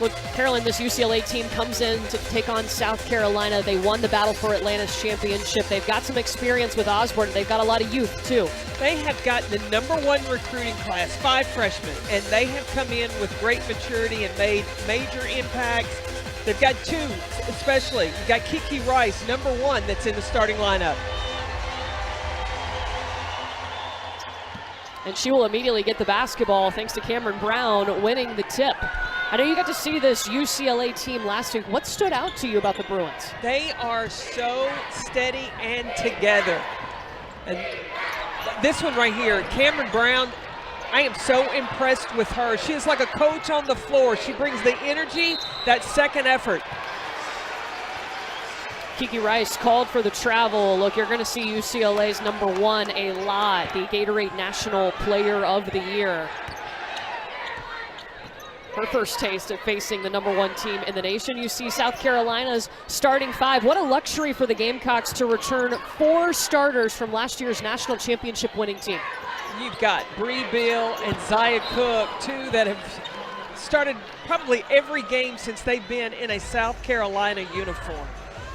Look, Carolyn, this UCLA team comes in to take on South Carolina. They won the battle for Atlanta's championship. They've got some experience with Osborne. They've got a lot of youth, too. They have gotten the #1 recruiting class, 5 freshmen, and they have come in with great maturity and made major impacts. They've got 2, especially. You've got Kiki Rice, #1, that's in the starting lineup. And she will immediately get the basketball thanks to Cameron Brown winning the tip. I know you got to see this UCLA team last week. What stood out to you about the Bruins? They are so steady and together. And this one right here, Cameron Brown, I am so impressed with her. She is like a coach on the floor. She brings the energy, that second effort. Kiki Rice called for the travel. Look, you're going to see UCLA's #1 a lot, the Gatorade National Player of the Year. Her first taste at facing the #1 team in the nation. You see South Carolina's starting 5. What a luxury for the Gamecocks to return 4 starters from last year's national championship winning team. You've got Bree Beal and Zaya Cook, 2 that have started probably every game since they've been in a South Carolina uniform.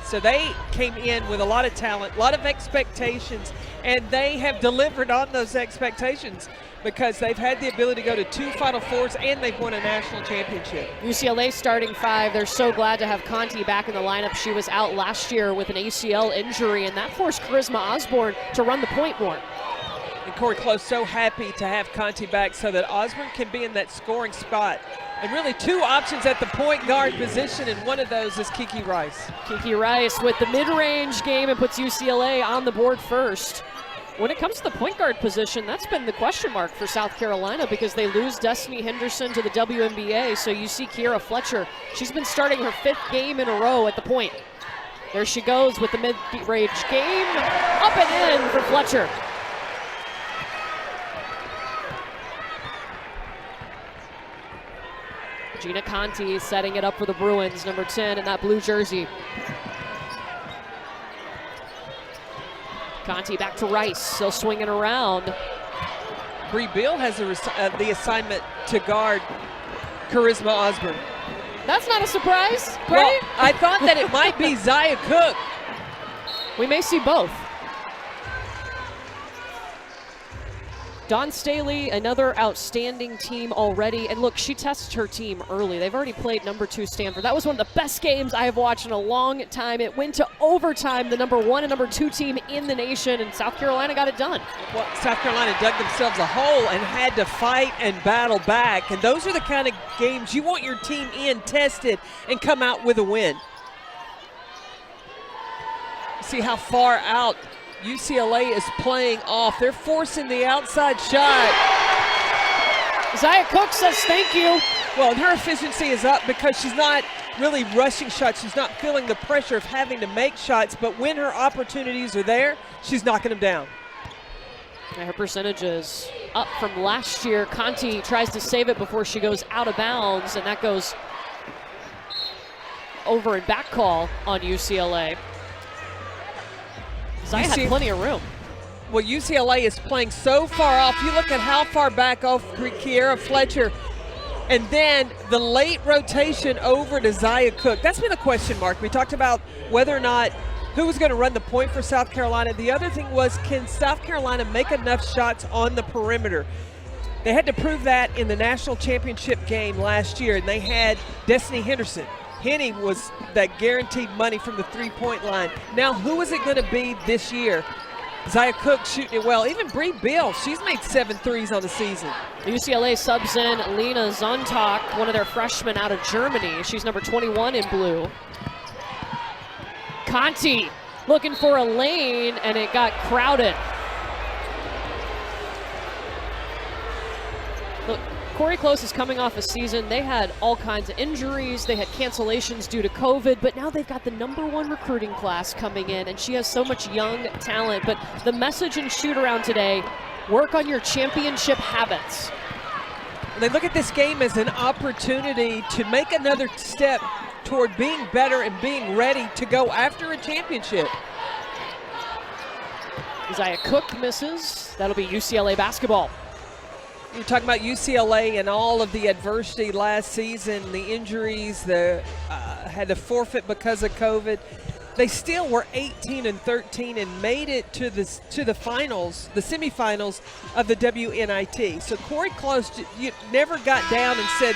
So they came in with a lot of talent, a lot of expectations, and they have delivered on those expectations because they've had the ability to go to 2 Final Fours and they've won a national championship. UCLA starting 5. They're so glad to have Conti back in the lineup. She was out last year with an ACL injury, and that forced Charisma Osborne to run the point more. And Corey Close so happy to have Conti back so that Osborne can be in that scoring spot. And really 2 options at the point guard position, and one of those is Kiki Rice. Kiki Rice with the mid-range game and puts UCLA on the board first. When it comes to the point guard position, that's been the question mark for South Carolina because they lose Destiny Henderson to the WNBA. So you see Kiera Fletcher. She's been starting her 5th game in a row at the point. There she goes with the mid-range game. Up and in for Fletcher. Gina Conti setting it up for the Bruins, #10 in that blue jersey. Conti back to Rice, still swinging around. Bree Beal has the assignment to guard Charisma Osborne. That's not a surprise, right? Well, I thought that it might be Zaya Cook. We may see both. Dawn Staley, another outstanding team already. And look, she tested her team early. They've already played #2 Stanford. That was one of the best games I have watched in a long time. It went to overtime, the #1 and #2 team in the nation, and South Carolina got it done. Well, South Carolina dug themselves a hole and had to fight and battle back. And those are the kind of games you want your team in, tested, and come out with a win. See how far out UCLA is playing off. They're forcing the outside shot. Zaya Cook says thank you. Well, and her efficiency is up because she's not really rushing shots. She's not feeling the pressure of having to make shots, but when her opportunities are there, she's knocking them down. And her percentage is up from last year. Conti tries to save it before she goes out of bounds, and that goes over and back call on UCLA. Zaya had plenty of room. Well, UCLA is playing so far off. You look at how far back off Kiera Fletcher, and then the late rotation over to Zaya Cook. That's been a question mark. We talked about whether or not who was going to run the point for South Carolina. The other thing was, can South Carolina make enough shots on the perimeter? They had to prove that in the national championship game last year, and they had Destiny Henderson. Henny was that guaranteed money from the three-point line. Now, who is it going to be this year? Zaya Cook shooting it well. Even Bree Beal, she's made 7 threes on the season. UCLA subs in Lena Zontak, one of their freshmen out of Germany. She's #21 in blue. Conti looking for a lane, and it got crowded. Look, Corey Close is coming off a season. They had all kinds of injuries. They had cancellations due to COVID, but now they've got the #1 recruiting class coming in, and she has so much young talent. But the message in shoot-around today, work on your championship habits. They look at this game as an opportunity to make another step toward being better and being ready to go after a championship. Zaya Cook misses. That'll be UCLA basketball. You're talking about UCLA and all of the adversity last season, the injuries, had to forfeit because of COVID. They still were 18-13 and made it to the finals, the semifinals of the WNIT. So Corey Close never got down and said,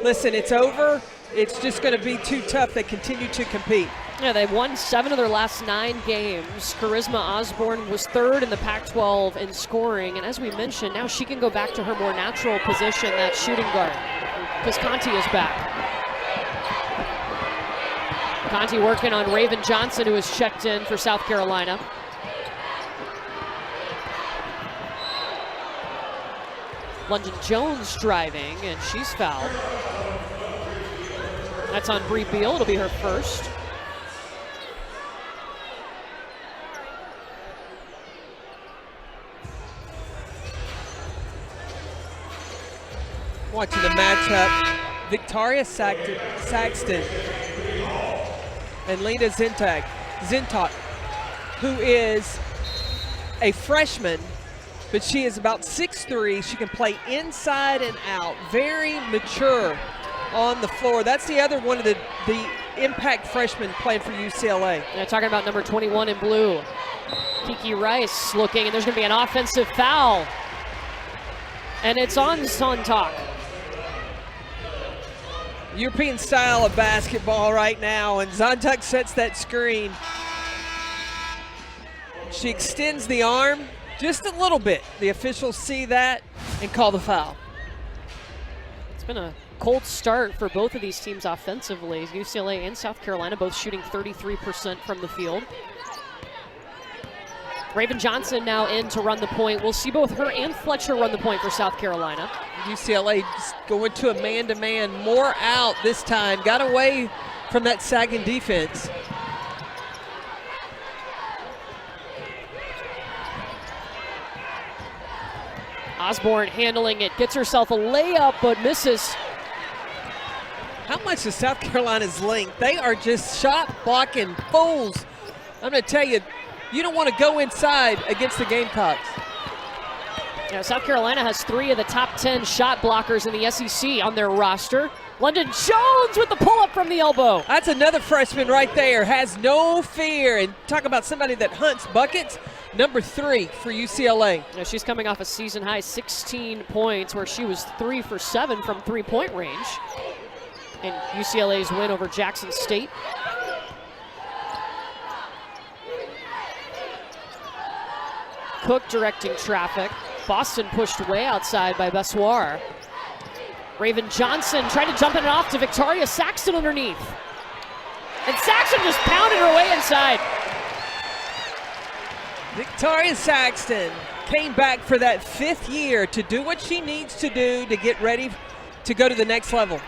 listen, it's over. It's just going to be too tough. They continue to compete. Yeah, they've won 7 of their last 9 games. Charisma Osborne was 3rd in the Pac-12 in scoring. And as we mentioned, now she can go back to her more natural position, that shooting guard, because Conti is back. Conti working on Raven Johnson, who has checked in for South Carolina. London Jones driving, and she's fouled. That's on Bree Beal. It'll be her first. Watching the matchup, Victoria Saxton and Lena Zintok, who is a freshman, but she is about 6'3". She can play inside and out, very mature on the floor. That's the other one of the impact freshmen playing for UCLA. They're talking about number 21 in blue. Kiki Rice looking, and there's going to be an offensive foul. And it's on Zontok. European style of basketball right now, and Zontok sets that screen. She extends the arm just a little bit. The officials see that and call the foul. It's been a cold start for both of these teams offensively. UCLA and South Carolina both shooting 33% from the field. Raven Johnson now in to run the point. We'll see both her and Fletcher run the point for South Carolina. UCLA just going to a man-to-man, more out this time. Got away from that sagging defense. Osborne handling it, gets herself a layup, but misses. How much is South Carolina's length? They are just shot blocking fools. I'm going to tell you, you don't want to go inside against the Gamecocks. Yeah, South Carolina has 3 of the top 10 shot blockers in the SEC on their roster. London Jones with the pull-up from the elbow. That's another freshman right there, has no fear. And talk about somebody that hunts buckets, number 3 for UCLA. Yeah, she's coming off a season-high 16 points where she was 3 for 7 from three-point range in UCLA's win over Jackson State. Cook directing traffic. Boston pushed way outside by Bessoir. Raven Johnson trying to jump it off to Victoria Saxton underneath. And Saxton just pounded her way inside. Victoria Saxton came back for that 5th year to do what she needs to do to get ready to go to the next level.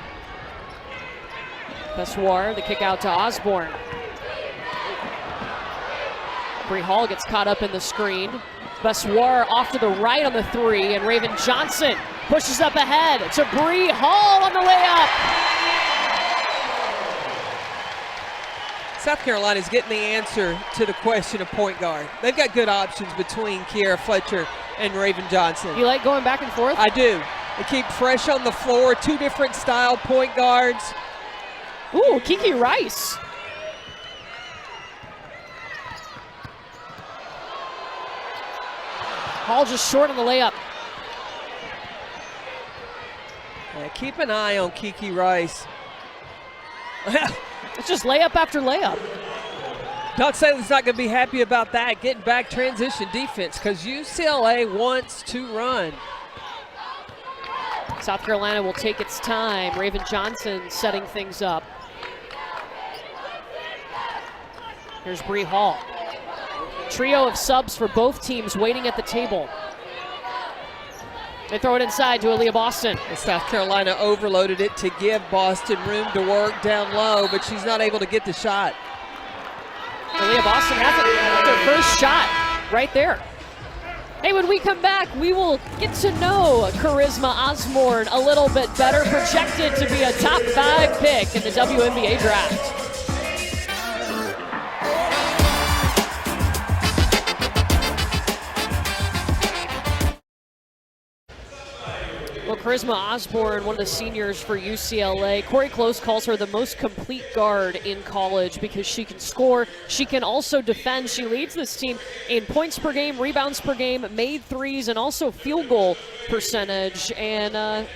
Bessoir, the kick out to Osborne. Bree Hall gets caught up in the screen. Bessoir off to the right on the 3, and Raven Johnson pushes up ahead to Bree Hall on the layup. South Carolina's getting the answer to the question of point guard. They've got good options between Kiera Fletcher and Raven Johnson. You like going back and forth? I do. They keep fresh on the floor, 2 different style point guards. Ooh, Kiki Rice. Hall just short on the layup. Yeah, keep an eye on Kiki Rice. It's just layup after layup. Doc Saley's not going to be happy about that, getting back transition defense, because UCLA wants to run. South Carolina will take its time. Raven Johnson setting things up. Here's Bree Hall. Trio of subs for both teams waiting at the table. They throw it inside to Aaliyah Boston. And South Carolina overloaded it to give Boston room to work down low, but she's not able to get the shot. Aaliyah Boston has it. That's her first shot right there. Hey, when we come back, we will get to know Charisma Osborne a little bit better, projected to be a top 5 pick in the WNBA draft. Charisma Osborne, one of the seniors for UCLA. Corey Close calls her the most complete guard in college because she can score. She can also defend. She leads this team in points per game, rebounds per game, made threes, and also field goal percentage. And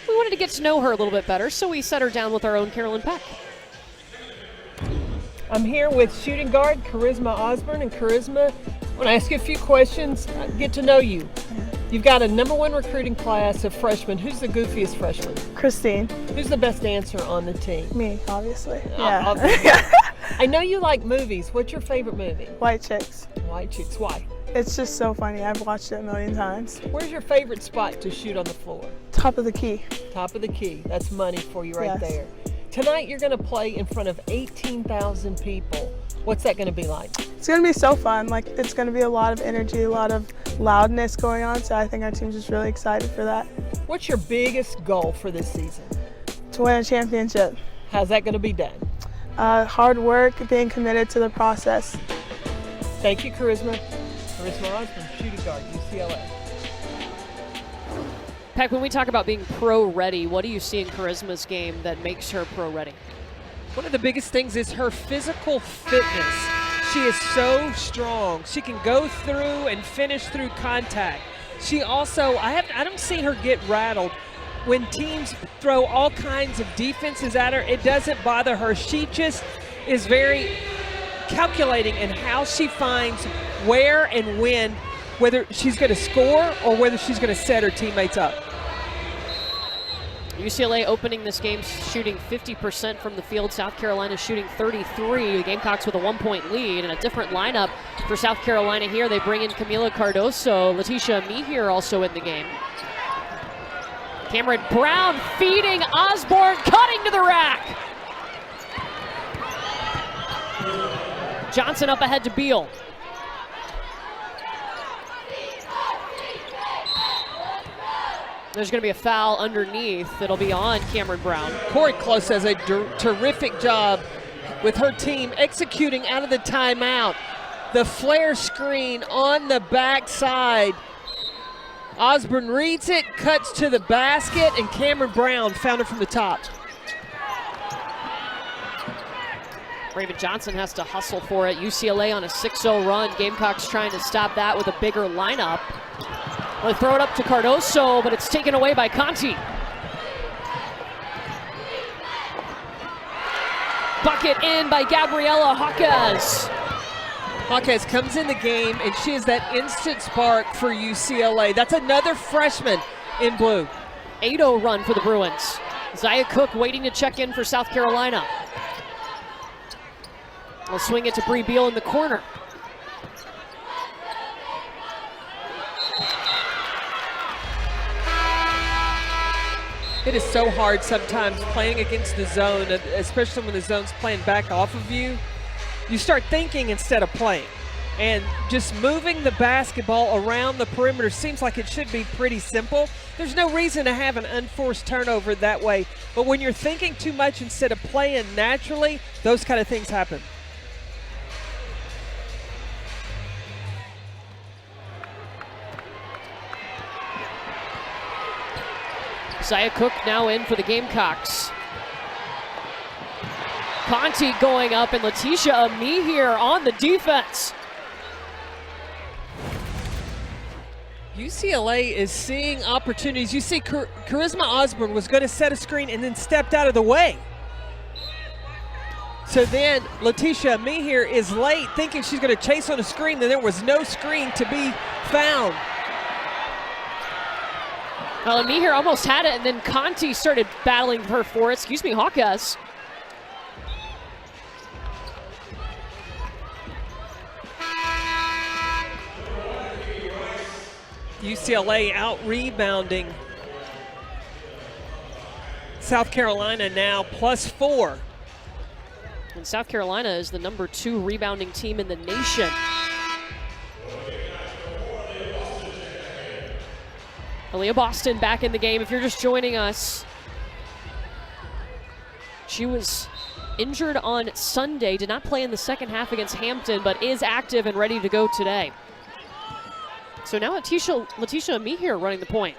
we wanted to get to know her a little bit better, so we set her down with our own Carolyn Peck. I'm here with shooting guard Charisma Osborne. And Charisma, I want to ask you a few questions, get to know you. You've got a #1 recruiting class of freshmen. Who's the goofiest freshman? Christine. Who's the best dancer on the team? Me, obviously. Obviously. Yeah. I know you like movies. What's your favorite movie? White Chicks. White Chicks. Why? It's just so funny. I've watched it a million times. Where's your favorite spot to shoot on the floor? Top of the key. Top of the key. That's money for you right Yes. there. Tonight you're going to play in front of 18,000 people. What's that going to be like? It's going to be so fun. Like, it's going to be a lot of energy, a lot of loudness going on. So I think our team's just really excited for that. What's your biggest goal for this season? To win a championship. How's that going to be done? Hard work, being committed to the process. Thank you, Charisma. Charisma Osborne, shooting guard, UCLA. Peck, when we talk about being pro-ready, what do you see in Charisma's game that makes her pro-ready? One of the biggest things is her physical fitness. She is so strong. She can go through and finish through contact. She also, I don't see her get rattled. When teams throw all kinds of defenses at her, it doesn't bother her. She just is very calculating in how she finds where and when, whether she's going to score or whether she's going to set her teammates up. UCLA opening this game shooting 50% from the field. South Carolina shooting 33. The Gamecocks with a 1-point lead, and a different lineup for South Carolina here. They bring in Camila Cardoso. Letitia Mihir also in the game. Cameron Brown feeding Osborne, cutting to the rack. Johnson up ahead to Beal. There's going to be a foul underneath. It'll be on Cameron Brown. Corey Close does a terrific job with her team executing out of the timeout. The flare screen on the backside. Osborne reads it, cuts to the basket, and Cameron Brown found it from the top. Raven Johnson has to hustle for it. UCLA on a 6-0 run. Gamecocks trying to stop that with a bigger lineup. They throw it up to Cardoso, but it's taken away by Conti. Bucket in by Gabriela Jaquez. Jaquez comes in the game, and she is that instant spark for UCLA. That's another freshman in blue. 8-0 run for the Bruins. Zaya Cook waiting to check in for South Carolina. We'll swing it to Bree Beal in the corner. It is so hard sometimes playing against the zone, especially when the zone's playing back off of you. You start thinking instead of playing. And just moving the basketball around the perimeter seems like it should be pretty simple. There's no reason to have an unforced turnover that way. But when you're thinking too much instead of playing naturally, those kind of things happen. Zaya Cook now in for the Gamecocks. Conti going up, and Letitia Mihir on the defense. UCLA is seeing opportunities. You see Charisma Osborne was going to set a screen and then stepped out of the way. So then Letitia Mihir is late, thinking she's going to chase on a screen, and there was no screen to be found. Well, Mihir almost had it, and then Conti started battling her for it. Excuse me, Jaquez. UCLA out rebounding South Carolina now +4. And South Carolina is the #2 rebounding team in the nation. Aaliyah Boston back in the game. If you're just joining us, she was injured on Sunday, did not play in the second half against Hampton, but is active and ready to go today. So now Letitia Mihir running the point.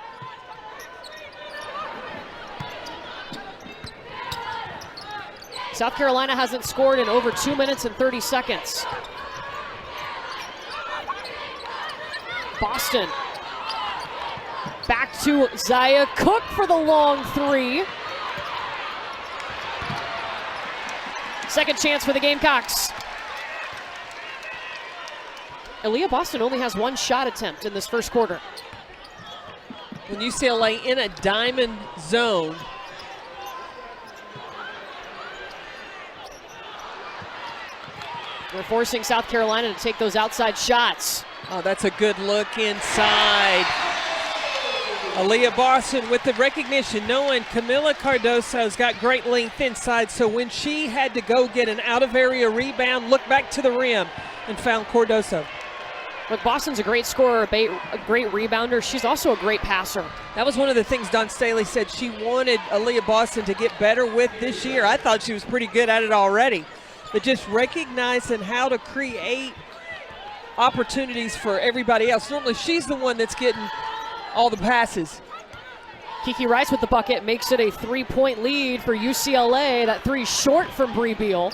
South Carolina hasn't scored in over 2 minutes and 30 seconds. Boston. Back to Zaya Cook for the long three. Second chance for the Gamecocks. Aaliyah Boston only has one shot attempt in this first quarter. When UCLA in a diamond zone, we're forcing South Carolina to take those outside shots. oh, that's a good look inside. Aaliyah Boston with the recognition, knowing Camila Cardoso's got great length inside, so when she had to go get an out-of-area rebound, look back to the rim and found Cardoso. Look, Boston's a great scorer, a great rebounder. She's also a great passer. That was one of the things Don Staley said she wanted Aaliyah Boston to get better with this year. I thought she was pretty good at it already, but just recognizing how to create opportunities for everybody else. Normally she's the one that's getting all the passes. Kiki Rice with the bucket makes it a 3-point lead for UCLA. That three short from Bree Beal.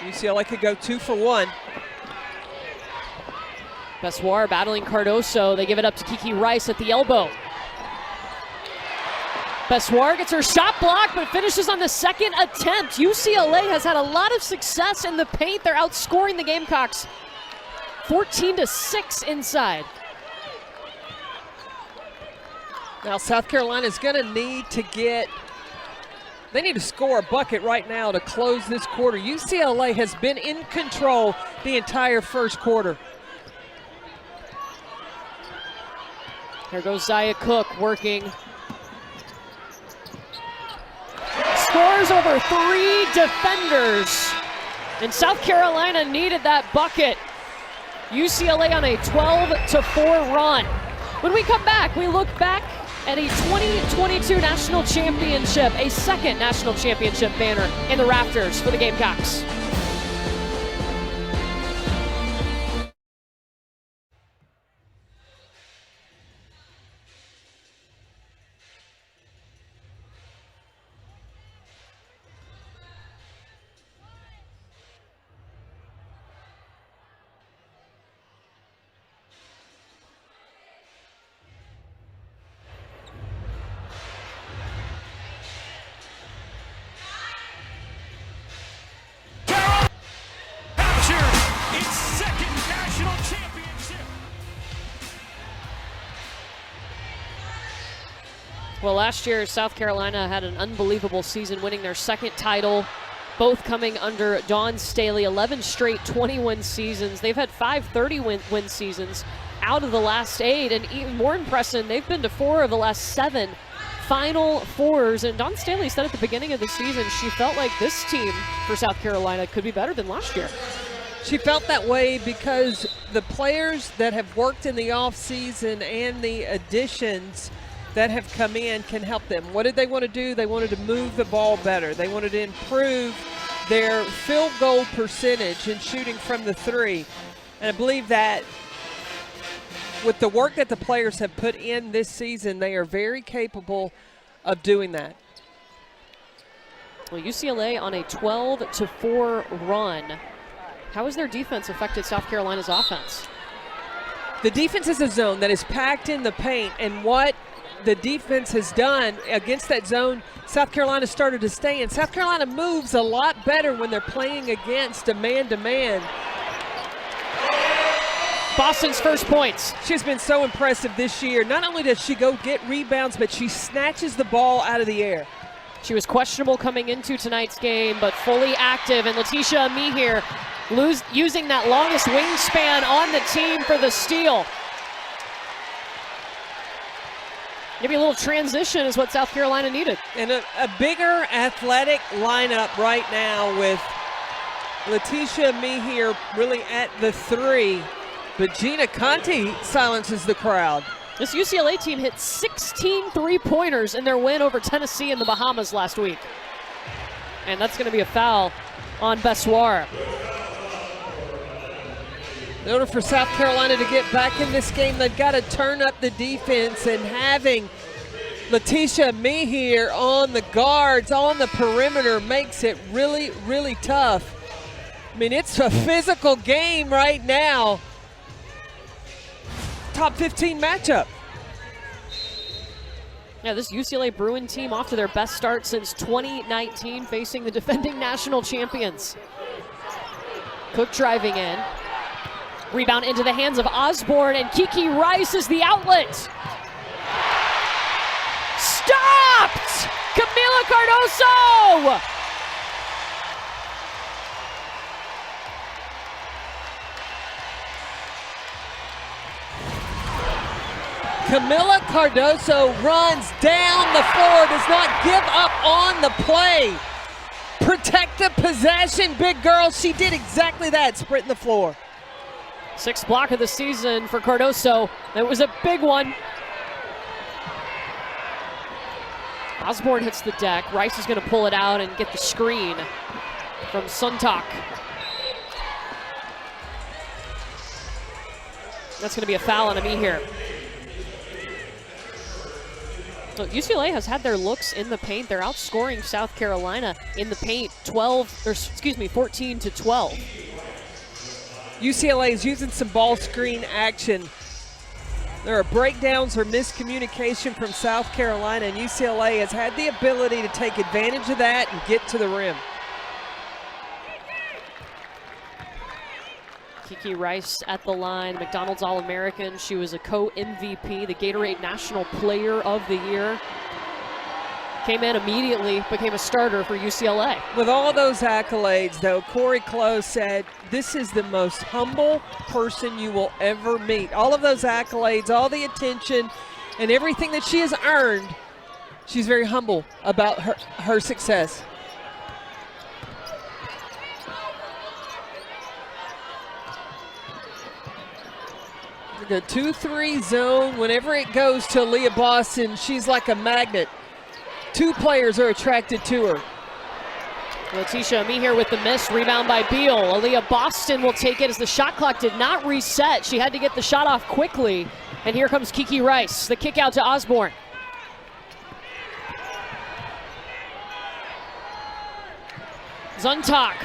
UCLA could go 2 for 1. Bessoir battling Cardoso. They give it up to Kiki Rice at the elbow. Bessoir gets her shot blocked, but finishes on the second attempt. UCLA has had a lot of success in the paint. They're outscoring the Gamecocks 14-6 inside. Now South Carolina's gonna need to they need to score a bucket right now to close this quarter. UCLA has been in control the entire first quarter. Here goes Zaya Cook working. Scores over 3 defenders. And South Carolina needed that bucket. UCLA on a 12-4 run. When we come back, we look back at a 2022 national championship, a second national championship banner in the rafters for the Gamecocks. Well, last year, South Carolina had an unbelievable season, winning their second title, both coming under Dawn Staley, 11 straight 20-win seasons. They've had 5 30-win seasons out of the last 8, and even more impressive, they've been to 4 of the last 7 Final Fours. And Dawn Staley said at the beginning of the season she felt like this team for South Carolina could be better than last year. She felt that way because the players that have worked in the offseason and the additions that have come in can help them. What did they want to do? They wanted to move the ball better. They wanted to improve their field goal percentage and shooting from the 3. And I believe that with the work that the players have put in this season, they are very capable of doing that. Well, UCLA on a 12-4 run. How has their defense affected South Carolina's offense? The defense is a zone that is packed in the paint, and what the defense has done against that zone, South Carolina started to stay in. South Carolina moves a lot better when they're playing against a man-to-man. Boston's first points. She's been so impressive this year. Not only does she go get rebounds, but she snatches the ball out of the air. She was questionable coming into tonight's game, but fully active. And Letitia Mihir using that longest wingspan on the team for the steal. Maybe a little transition is what South Carolina needed. And a bigger athletic lineup right now with Letitia Mihir really at the 3. But Gina Conti silences the crowd. This UCLA team hit 16 three-pointers in their win over Tennessee in the Bahamas last week. And that's going to be a foul on Bessoir. In order for South Carolina to get back in this game, they've got to turn up the defense, and having Letitia Mihir on the guards, on the perimeter, makes it really, really tough. I mean, it's a physical game right now. Top 15 matchup. Yeah, this UCLA Bruin team off to their best start since 2019, facing the defending national champions. Cook driving in. Rebound into the hands of Osborne, and Kiki Rice is the outlet. Stopped! Camila Cardoso! Camila Cardoso runs down the floor, does not give up on the play. Protect the possession, big girl. She did exactly that, sprinting the floor. Sixth block of the season for Cardoso. That was a big one. Osborne hits the deck. Rice is going to pull it out and get the screen from Suntok. That's going to be a foul on me here. Look, UCLA has had their looks in the paint. They're outscoring South Carolina in the paint 14 to 12. UCLA is using some ball screen action. There are breakdowns or miscommunication from South Carolina, and UCLA has had the ability to take advantage of that and get to the rim. Kiki Rice at the line, McDonald's All-American. She was a co-MVP, the Gatorade National Player of the Year. Came in immediately, became a starter for UCLA. With all those accolades, though, Corey Close said, this is the most humble person you will ever meet. All of those accolades, all the attention, and everything that she has earned, she's very humble about her success. The 2-3 zone, whenever it goes to Aaliyah Boston, she's like a magnet. Two players are attracted to her. Letitia Mihir with the miss, rebound by Beal. Aaliyah Boston will take it as the shot clock did not reset. She had to get the shot off quickly. And here comes Kiki Rice, the kick out to Osborne. Zuntak.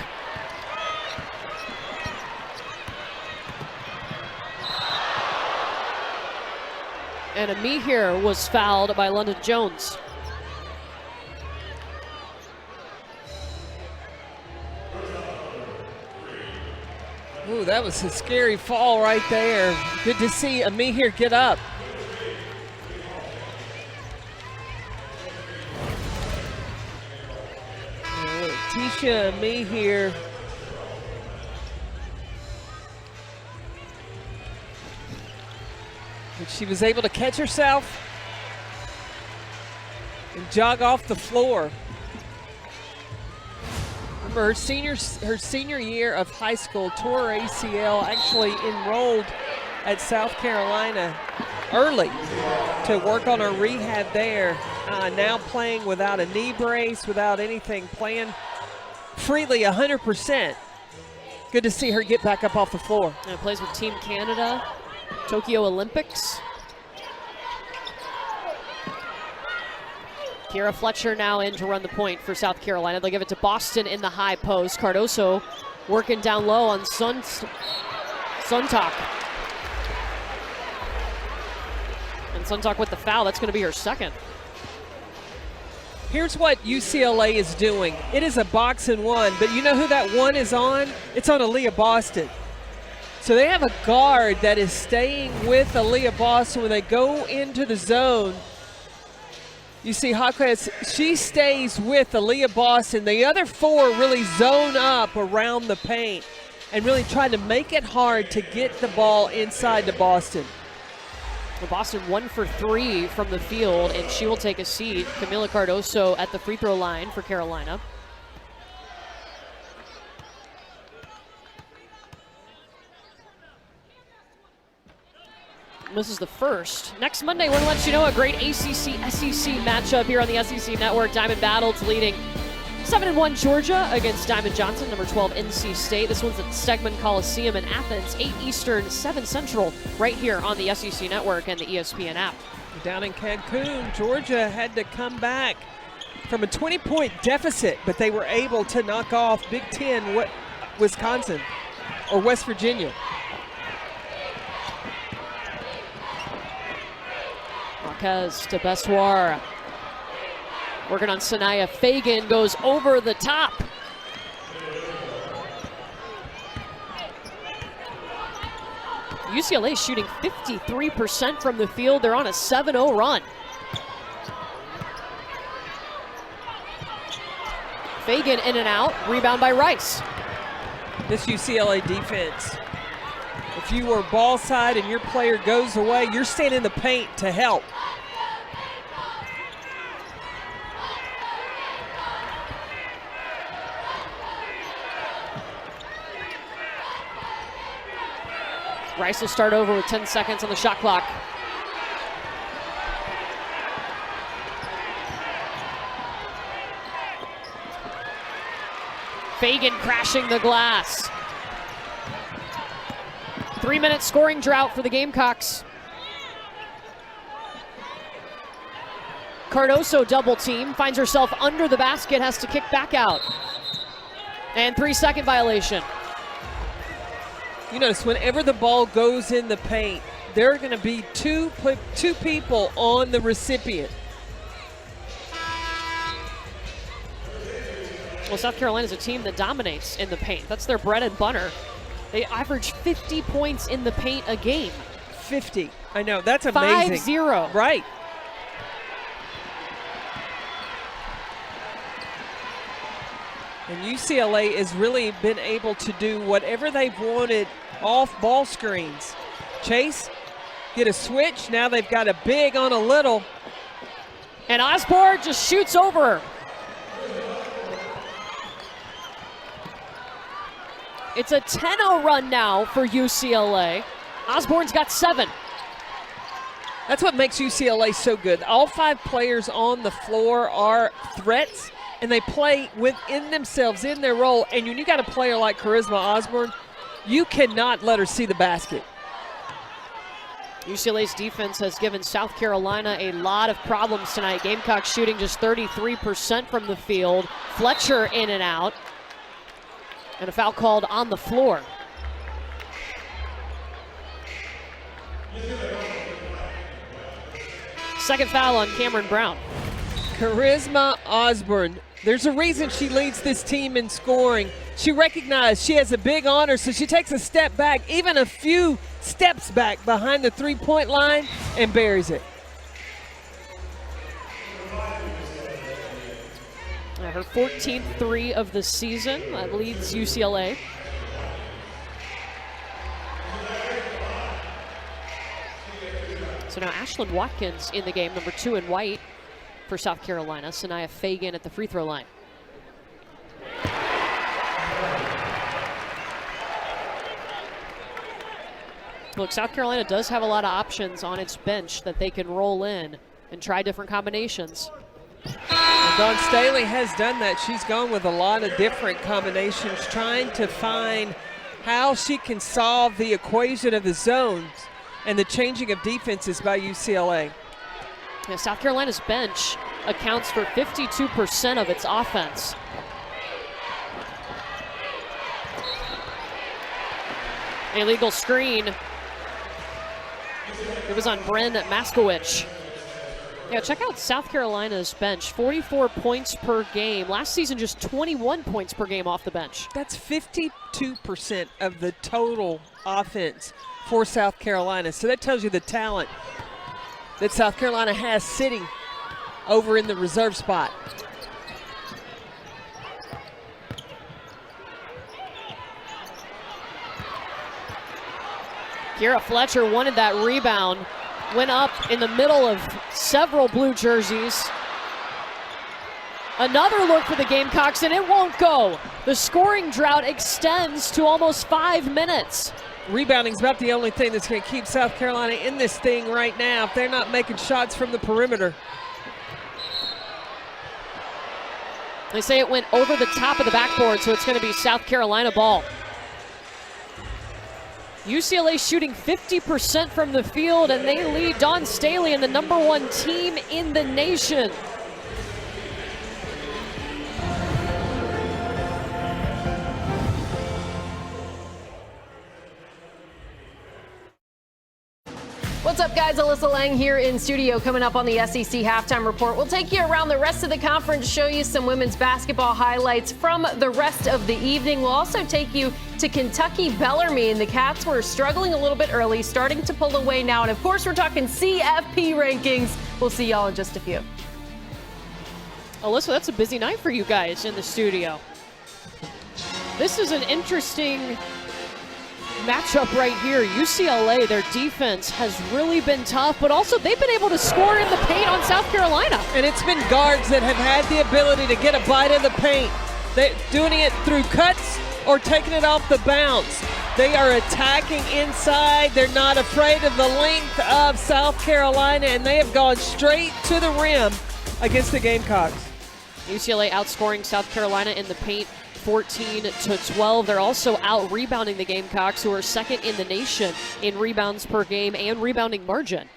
And Mihir was fouled by London Jones. Ooh, that was a scary fall right there. Good to see Mihir get up. Tisha Mihir. But she was able to catch herself and jog off the floor. Remember, her senior year of high school, tore her ACL, actually enrolled at South Carolina early to work on her rehab there. Now playing without a knee brace, without anything, playing freely 100%. Good to see her get back up off the floor. And plays with Team Canada, Tokyo Olympics. Kiera Fletcher now in to run the point for South Carolina. They'll give it to Boston in the high post. Cardoso working down low on Suntok. And Suntok with the foul. That's going to be her second. Here's what UCLA is doing. It is a box and one, but you know who that one is on? It's on Aaliyah Boston. So they have a guard that is staying with Aaliyah Boston when they go into the zone. You see Hawkins, she stays with Aaliyah Boston. The other four really zone up around the paint and really try to make it hard to get the ball inside to Boston. Well, Boston 1 for 3 from the field, and she will take a seat. Camila Cardoso at the free throw line for Carolina. This is the first. Next Monday, we're going to let you know a great ACC-SEC matchup here on the SEC Network. Diamond Battles leading 7-1 Georgia against Diamond Johnson, number 12 NC State. This one's at Stegman Coliseum in Athens, 8 Eastern, 7 Central, right here on the SEC Network and the ESPN app. Down in Cancun, Georgia had to come back from a 20-point deficit, but they were able to knock off Big Ten Wisconsin or West Virginia. Marquez to Bessoir. Working on Sanaya. Fagan goes over the top. UCLA shooting 53% from the field. They're on a 7-0 run. Fagan in and out. Rebound by Rice. This UCLA defense, if you were ball side and your player goes away, you're staying in the paint to help. Rice will start over with 10 seconds on the shot clock. Fagan crashing the glass. 3-minute scoring drought for the Gamecocks. Cardoso double team, finds herself under the basket, has to kick back out. And 3-second violation. You notice whenever the ball goes in the paint, there are going to be two people on the recipient. Well, South Carolina is a team that dominates in the paint. That's their bread and butter. They average 50 points in the paint a game. 50. I know, that's amazing. 5-0. Right. And UCLA has really been able to do whatever they've wanted off ball screens. Chase, get a switch. Now they've got a big on a little. And Osborne just shoots over her. It's a 10-0 run now for UCLA. Osborne's got 7. That's what makes UCLA so good. All 5 players on the floor are threats, and they play within themselves, in their role. And when you got a player like Charisma Osborne, you cannot let her see the basket. UCLA's defense has given South Carolina a lot of problems tonight. Gamecocks shooting just 33% from the field. Fletcher in and out. And a foul called on the floor. Second foul on Cameron Brown. Charisma Osborne. There's a reason she leads this team in scoring. She recognized she has a big honor, so she takes a step back, even a few steps back behind the three-point line, and buries it. Her 14th 3 of the season. That leads UCLA. So now Ashlyn Watkins in the game, number 2 in white for South Carolina. Sanaya Fagan at the free throw line. Look, South Carolina does have a lot of options on its bench that they can roll in and try different combinations. And Dawn Staley has done that. She's gone with a lot of different combinations, trying to find how she can solve the equation of the zones and the changing of defenses by UCLA. Yeah, South Carolina's bench accounts for 52% of its offense. Illegal screen. It was on Bren Maskowicz. Yeah, check out South Carolina's bench. 44 points per game. Last season, just 21 points per game off the bench. That's 52% of the total offense for South Carolina. So that tells you the talent that South Carolina has sitting over in the reserve spot. Kira Fletcher wanted that rebound. Went up in the middle of several blue jerseys. Another look for the Gamecocks, and it won't go. The scoring drought extends to almost 5 minutes. Rebounding's about the only thing that's going to keep South Carolina in this thing right now if they're not making shots from the perimeter. They say it went over the top of the backboard, so it's going to be South Carolina ball. UCLA shooting 50% from the field, and they lead Dawn Staley and the #1 team in the nation. What's up, guys? Alyssa Lang here in studio. Coming up on the SEC Halftime Report, we'll take you around the rest of the conference, show you some women's basketball highlights from the rest of the evening. We'll also take you to Kentucky Bellarmine. The Cats were struggling a little bit early, starting to pull away now. And, of course, we're talking CFP rankings. We'll see y'all in just a few. Alyssa, that's a busy night for you guys in the studio. This is an interesting matchup right here. UCLA, their defense has really been tough, but also they've been able to score in the paint on South Carolina. And it's been guards that have had the ability to get a bite of the paint. They're doing it through cuts or taking it off the bounce. They are attacking inside. They're not afraid of the length of South Carolina, and they have gone straight to the rim against the Gamecocks. UCLA outscoring South Carolina in the paint 14-12. They're also out rebounding the Gamecocks, who are second in the nation in rebounds per game and rebounding margin.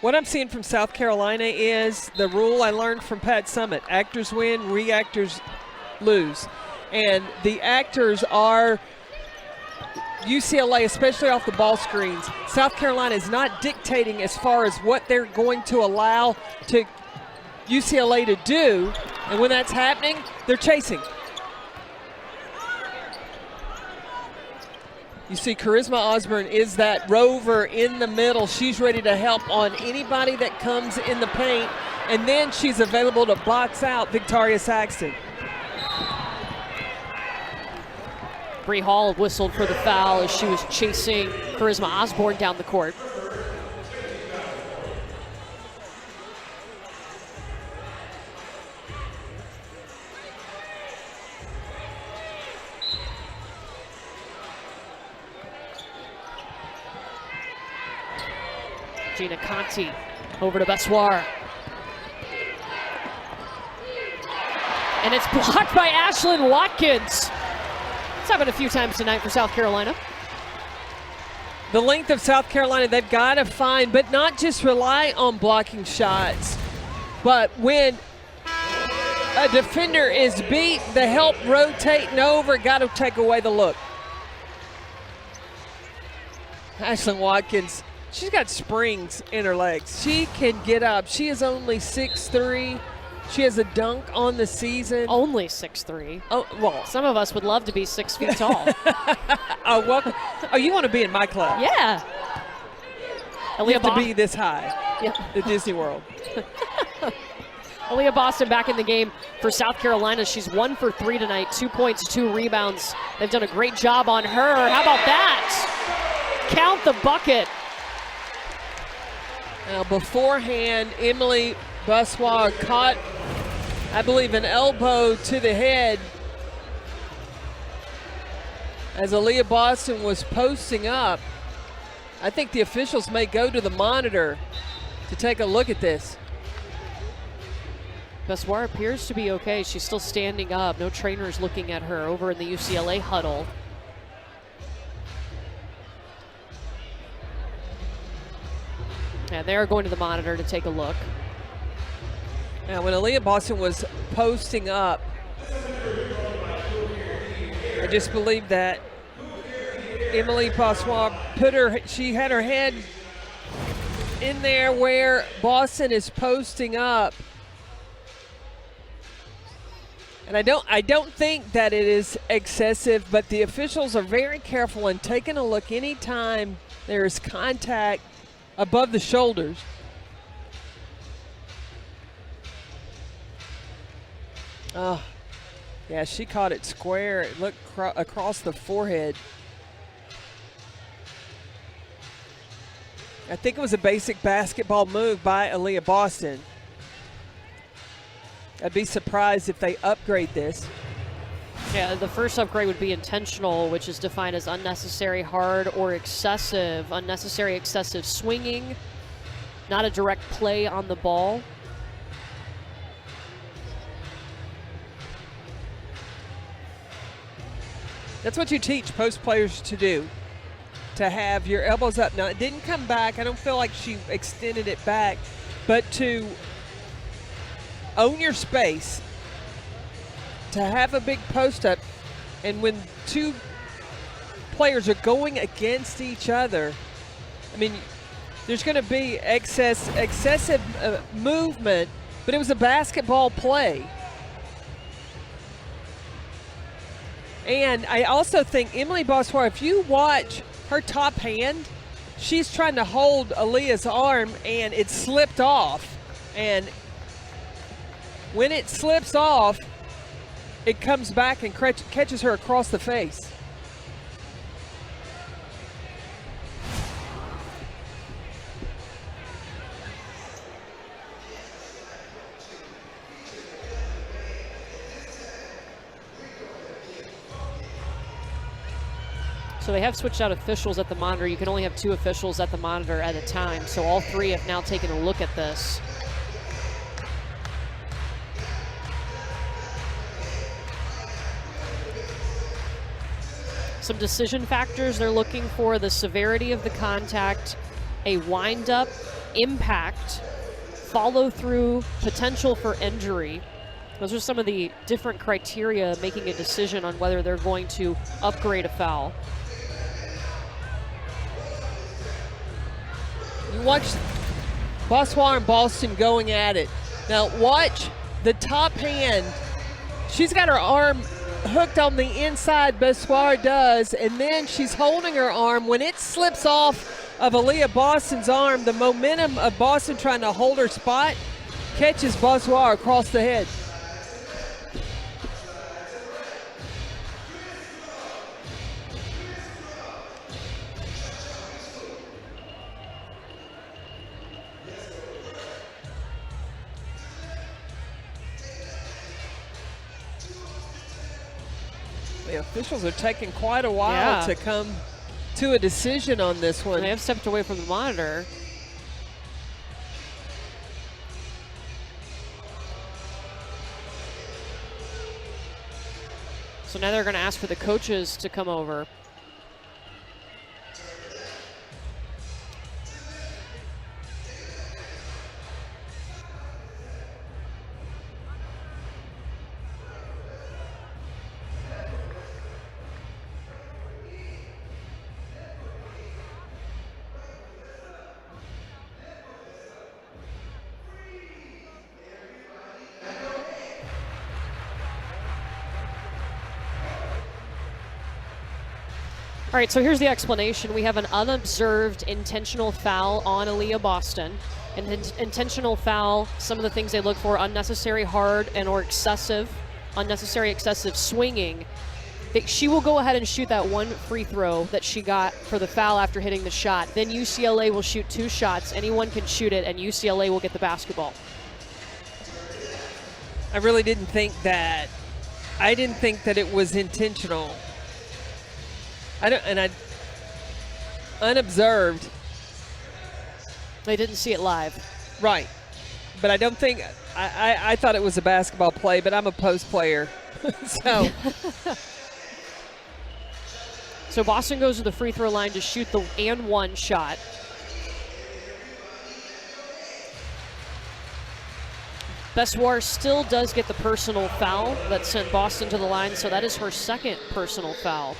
What I'm seeing from South Carolina is the rule I learned from Pat Summitt: actors win, reactors lose. And the actors are UCLA, especially off the ball screens. South Carolina is not dictating as far as what they're going to allow to UCLA to do. And when that's happening, they're chasing. You see Charisma Osborne is that rover in the middle. She's ready to help on anybody that comes in the paint, and then she's available to box out Victoria Saxton. Bree Hall whistled for the foul as she was chasing Charisma Osborne down the court. Gina Conti over to Bessoir. And it's blocked by Ashlyn Watkins. It's happened a few times tonight for South Carolina. The length of South Carolina, they've got to find, but not just rely on blocking shots, but when a defender is beat, the help rotating over, got to take away the look. Ashlyn Watkins, she's got springs in her legs. She can get up. She is only 6'3". She has a dunk on the season. Only 6'3". Oh, well. Some of us would love to be 6 feet tall. Oh, welcome. Oh, you want to be in my club? Yeah. You have to be this high Yeah. at Disney World. Aaliyah Boston back in the game for South Carolina. She's 1 for 3 tonight, 2 points, 2 rebounds. They've done a great job on her. How about that? Count the bucket. Now, beforehand, Emily Bessoir caught, I believe, an elbow to the head as Aaliyah Boston was posting up. I think the officials may go to the monitor to take a look at this. Bessoir appears to be okay. She's still standing up. No trainers looking at her over in the UCLA huddle. And they're going to the monitor to take a look. Now, when Aaliyah Boston was posting up, I just believe that Emily Bessoir she had her head in there where Boston is posting up. And I don't think that it is excessive, but the officials are very careful in taking a look anytime there is contact above the shoulders. Oh, yeah, she caught it square. It looked across the forehead. I think it was a basic basketball move by Aaliyah Boston. I'd be surprised if they upgrade this. Yeah, the first upgrade would be intentional, which is defined as unnecessary, hard, or excessive. Unnecessary, excessive swinging, not a direct play on the ball. That's what you teach post players to do, to have your elbows up. Now, it didn't come back. I don't feel like she extended it back, but to own your space, to have a big post up, and when two players are going against each other, I mean, there's going to be excessive movement, but it was a basketball play. And I also think Emily Bossoir, if you watch her top hand, she's trying to hold Aaliyah's arm, and it slipped off. And when it slips off, it comes back and catches her across the face. So they have switched out officials at the monitor. You can only have 2 officials at the monitor at a time. So all 3 have now taken a look at this. Some decision factors they're looking for: the severity of the contact, a wind-up, impact, follow-through, potential for injury. Those are some of the different criteria making a decision on whether they're going to upgrade a foul. You watch Bossoir and Boston going at it. Now watch the top hand. She's got her arm hooked on the inside, Bossoir does, and then she's holding her arm. When it slips off of Aaliyah Boston's arm, the momentum of Boston trying to hold her spot catches Bossoir across the head. The officials are taking quite a while to come to a decision on this one. They have stepped away from the monitor. So now they're going to ask for the coaches to come over. All right, so here's the explanation. We have an unobserved intentional foul on Aaliyah Boston. An intentional foul, some of the things they look for: unnecessary hard and or unnecessary excessive swinging. She will go ahead and shoot that one free throw that she got for the foul after hitting the shot. Then UCLA will shoot 2 shots. Anyone can shoot it, and UCLA will get the basketball. I really didn't think that. I didn't think that it was intentional. Unobserved. They didn't see it live. Right. But I don't think, I thought it was a basketball play, but I'm a post player. So. So Boston goes to the free throw line to shoot the and 1 shot. Bossoir still does get the personal foul that sent Boston to the line, so that is her 2nd personal foul.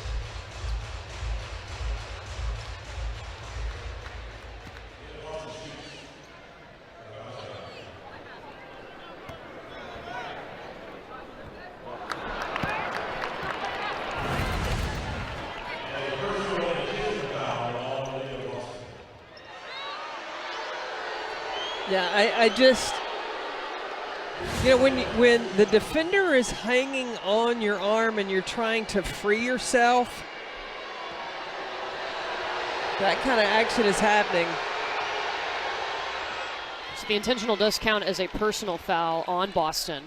Yeah, I just, you know, when the defender is hanging on your arm and you're trying to free yourself, that kind of action is happening. So the intentional does count as a personal foul on Boston.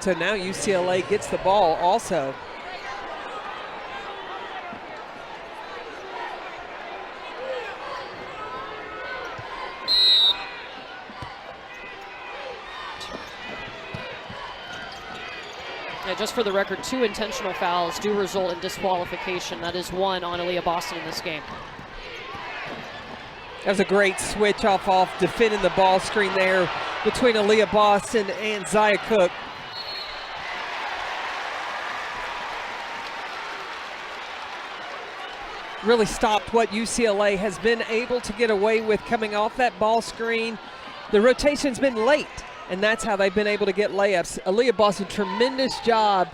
So now UCLA gets the ball also. just for the record, 2 intentional fouls do result in disqualification. That is 1 on Aaliyah Boston in this game. That was a great switch off defending the ball screen there between Aaliyah Boston and Zia Cook. Really stopped what UCLA has been able to get away with coming off that ball screen. The rotation's been late, and that's how they've been able to get layups. Aaliyah Boston, tremendous job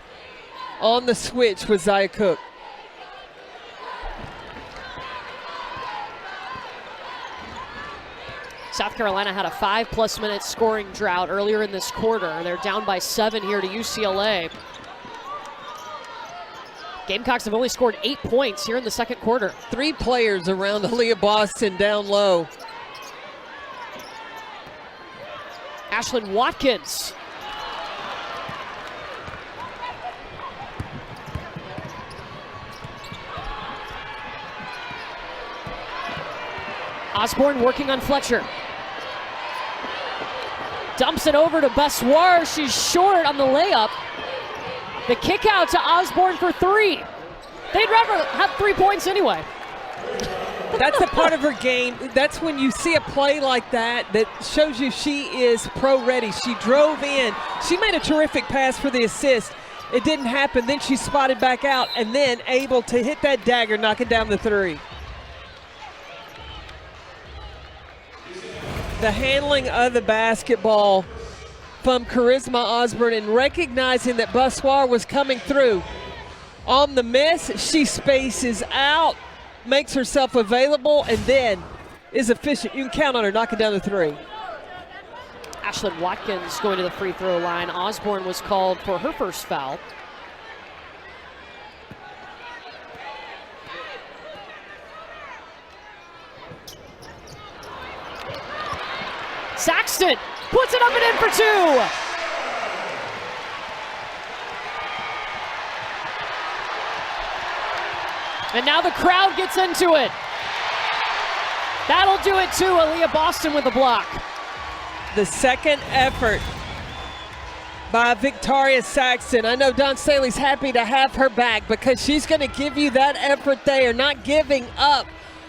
on the switch with Zia Cook. South Carolina had a 5+ minute scoring drought earlier in this quarter. They're down by 7 here to UCLA. Gamecocks have only scored 8 points here in the second quarter. 3 players around Aaliyah Boston down low. Ashlyn Watkins. Osborne working on Fletcher. Dumps it over to Bessoir. She's short on the layup. The kick out to Osborne for 3. They'd rather have 3 points anyway. That's a part of her game. That's when you see a play like that that shows you she is pro ready. She drove in. She made a terrific pass for the assist. It didn't happen. Then she spotted back out and then able to hit that dagger, knocking down the 3. The handling of the basketball from Charisma Osborne and recognizing that Bessoir was coming through. On the miss, she spaces out, makes herself available, and then is efficient. You can count on her knocking down the 3. Ashlyn Watkins going to the free throw line. Osborne was called for her first foul. Saxton puts it up and in for 2. And now the crowd gets into it. That'll do it too. Aaliyah Boston with the block. The second effort by Victoria Saxton. I know Don Staley's happy to have her back because she's going to give you that effort there, not giving up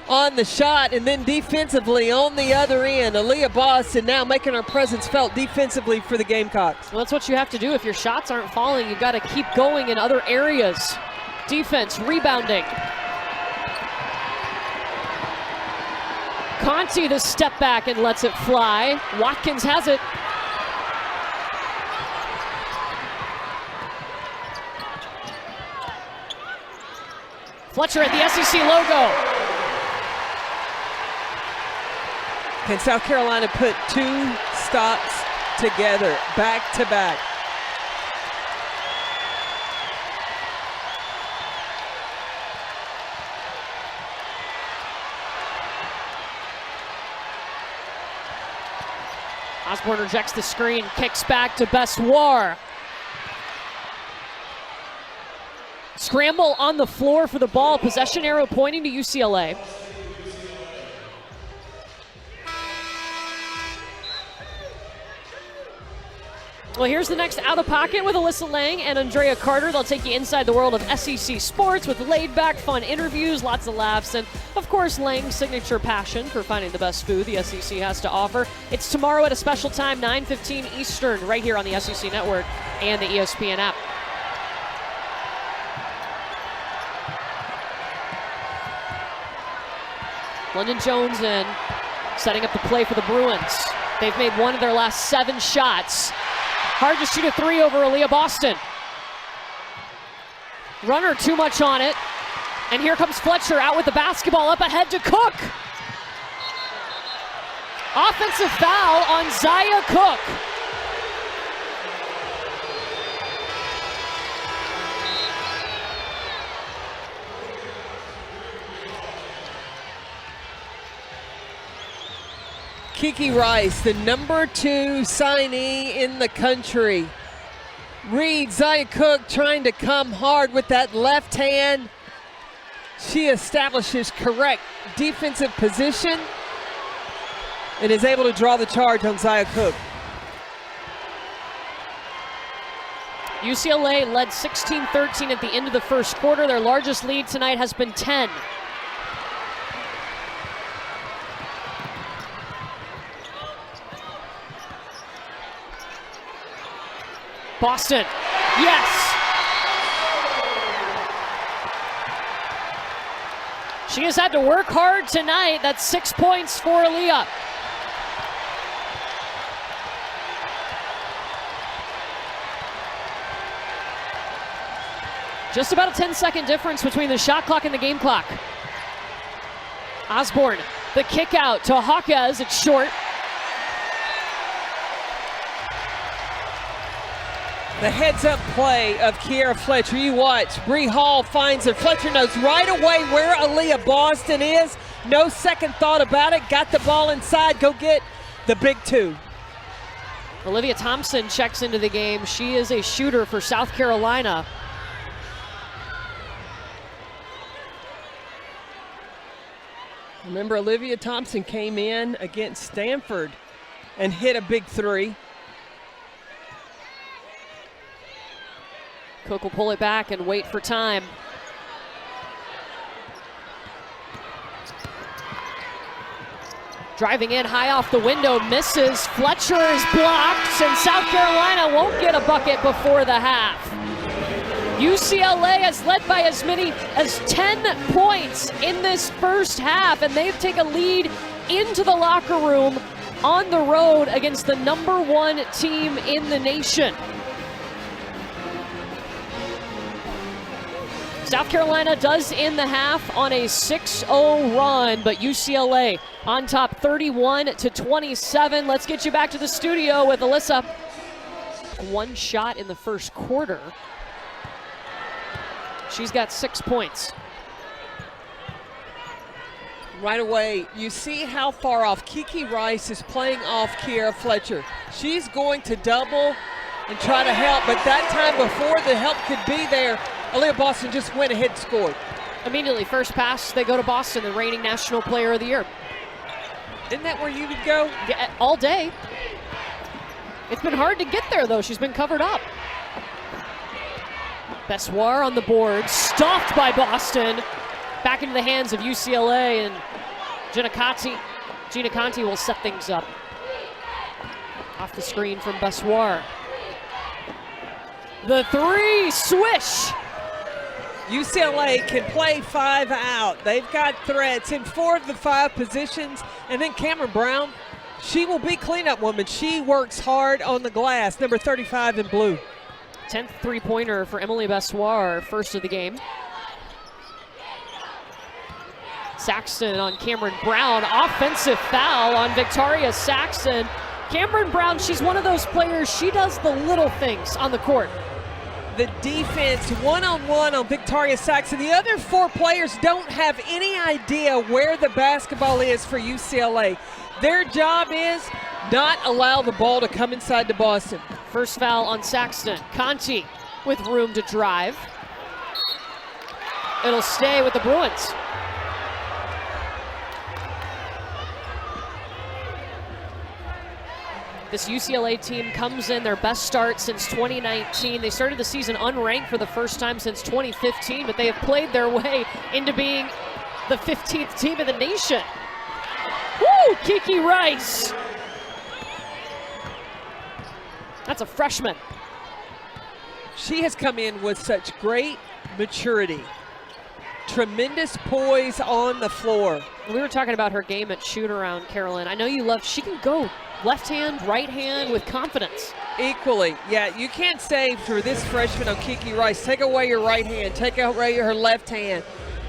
on the shot, and then defensively on the other end. Aaliyah Boston now making her presence felt defensively for the Gamecocks. Well, that's what you have to do. If your shots aren't falling, you've got to keep going in other areas. Defense, rebounding. Conti the step back and lets it fly. Watkins has it. Fletcher at the SEC logo. Can South Carolina put 2 stops together, back to back? Osborne rejects the screen, kicks back to Bessoir. Scramble on the floor for the ball. Possession arrow pointing to UCLA. Well, here's the next Out of Pocket with Alyssa Lang and Andrea Carter. They'll take you inside the world of SEC sports with laid-back, fun interviews, lots of laughs, and, of course, Lang's signature passion for finding the best food the SEC has to offer. It's tomorrow at a special time, 9:15 Eastern, right here on the SEC Network and the ESPN app. London Jones in, setting up the play for the Bruins. They've made 1 of their last 7 shots. Hard to shoot a 3 over Aaliyah Boston. Runner too much on it. And here comes Fletcher out with the basketball up ahead to Cook. Offensive foul on Zia Cook. Kiki Rice, the number 2 signee in the country. Reed, Zia Cook trying to come hard with that left hand. She establishes correct defensive position and is able to draw the charge on Zia Cook. UCLA led 16-13 at the end of the first quarter. Their largest lead tonight has been 10. Boston, yes! She has had to work hard tonight. That's 6 points for Aaliyah. Just about a 10-second difference between the shot clock and the game clock. Osborne, the kick out to Hawkes, it's short. The heads-up play of Kiera Fletcher. You watch. Bree Hall finds her. Fletcher knows right away where Aaliyah Boston is. No second thought about it. Got the ball inside. Go get the big two. Olivia Thompson checks into the game. She is a shooter for South Carolina. Remember, Olivia Thompson came in against Stanford and hit a big three. Cook will pull it back and wait for time. Driving in high off the window, misses. Fletcher is blocked, and South Carolina won't get a bucket before the half. UCLA has led by as many as 10 points in this first half, and they've taken a lead into the locker room on the road against the #1 team in the nation. South Carolina does end the half on a 6-0 run, but UCLA on top 31-27. Let's get you back to the studio with Alyssa. One shot in the first quarter. She's got 6 points. Right away, you see how far off Kiki Rice is playing off Kiera Fletcher. She's going to double and try to help, but that time before the help could be there, Aaliyah Boston just went ahead and scored. Immediately, first pass, they go to Boston, the reigning National Player of the Year. Isn't that where you would go? Yeah, all day. It's been hard to get there, though. She's been covered up. Bessoir on the board, stopped by Boston. Back into the hands of UCLA, and Gina Conti will set things up. Off the screen from Bessoir. The three, swish! UCLA can play 5 out. They've got threats in 4 of the 5 positions. And then Cameron Brown, she will be cleanup woman. She works hard on the glass, number 35 in blue. 10th three-pointer for Emily Bessoir, first of the game. Saxton on Cameron Brown, offensive foul on Victoria Saxton. Cameron Brown, she's one of those players, she does the little things on the court. The defense one-on-one on Victoria Saxton. The other 4 players don't have any idea where the basketball is for UCLA. Their job is not allow the ball to come inside to Boston. First foul on Saxton. Conti with room to drive. It'll stay with the Bruins. This UCLA team comes in their best start since 2019. They started the season unranked for the first time since 2015, but they have played their way into being the 15th team in the nation. Woo! Kiki Rice. That's a freshman. She has come in with such great maturity. Tremendous poise on the floor. We were talking about her game at shoot-around, Carolyn. I know you love, she can go left hand, right hand with confidence. Equally, yeah, you can't say for this freshman on Kiki Rice, take away your right hand, take away her left hand.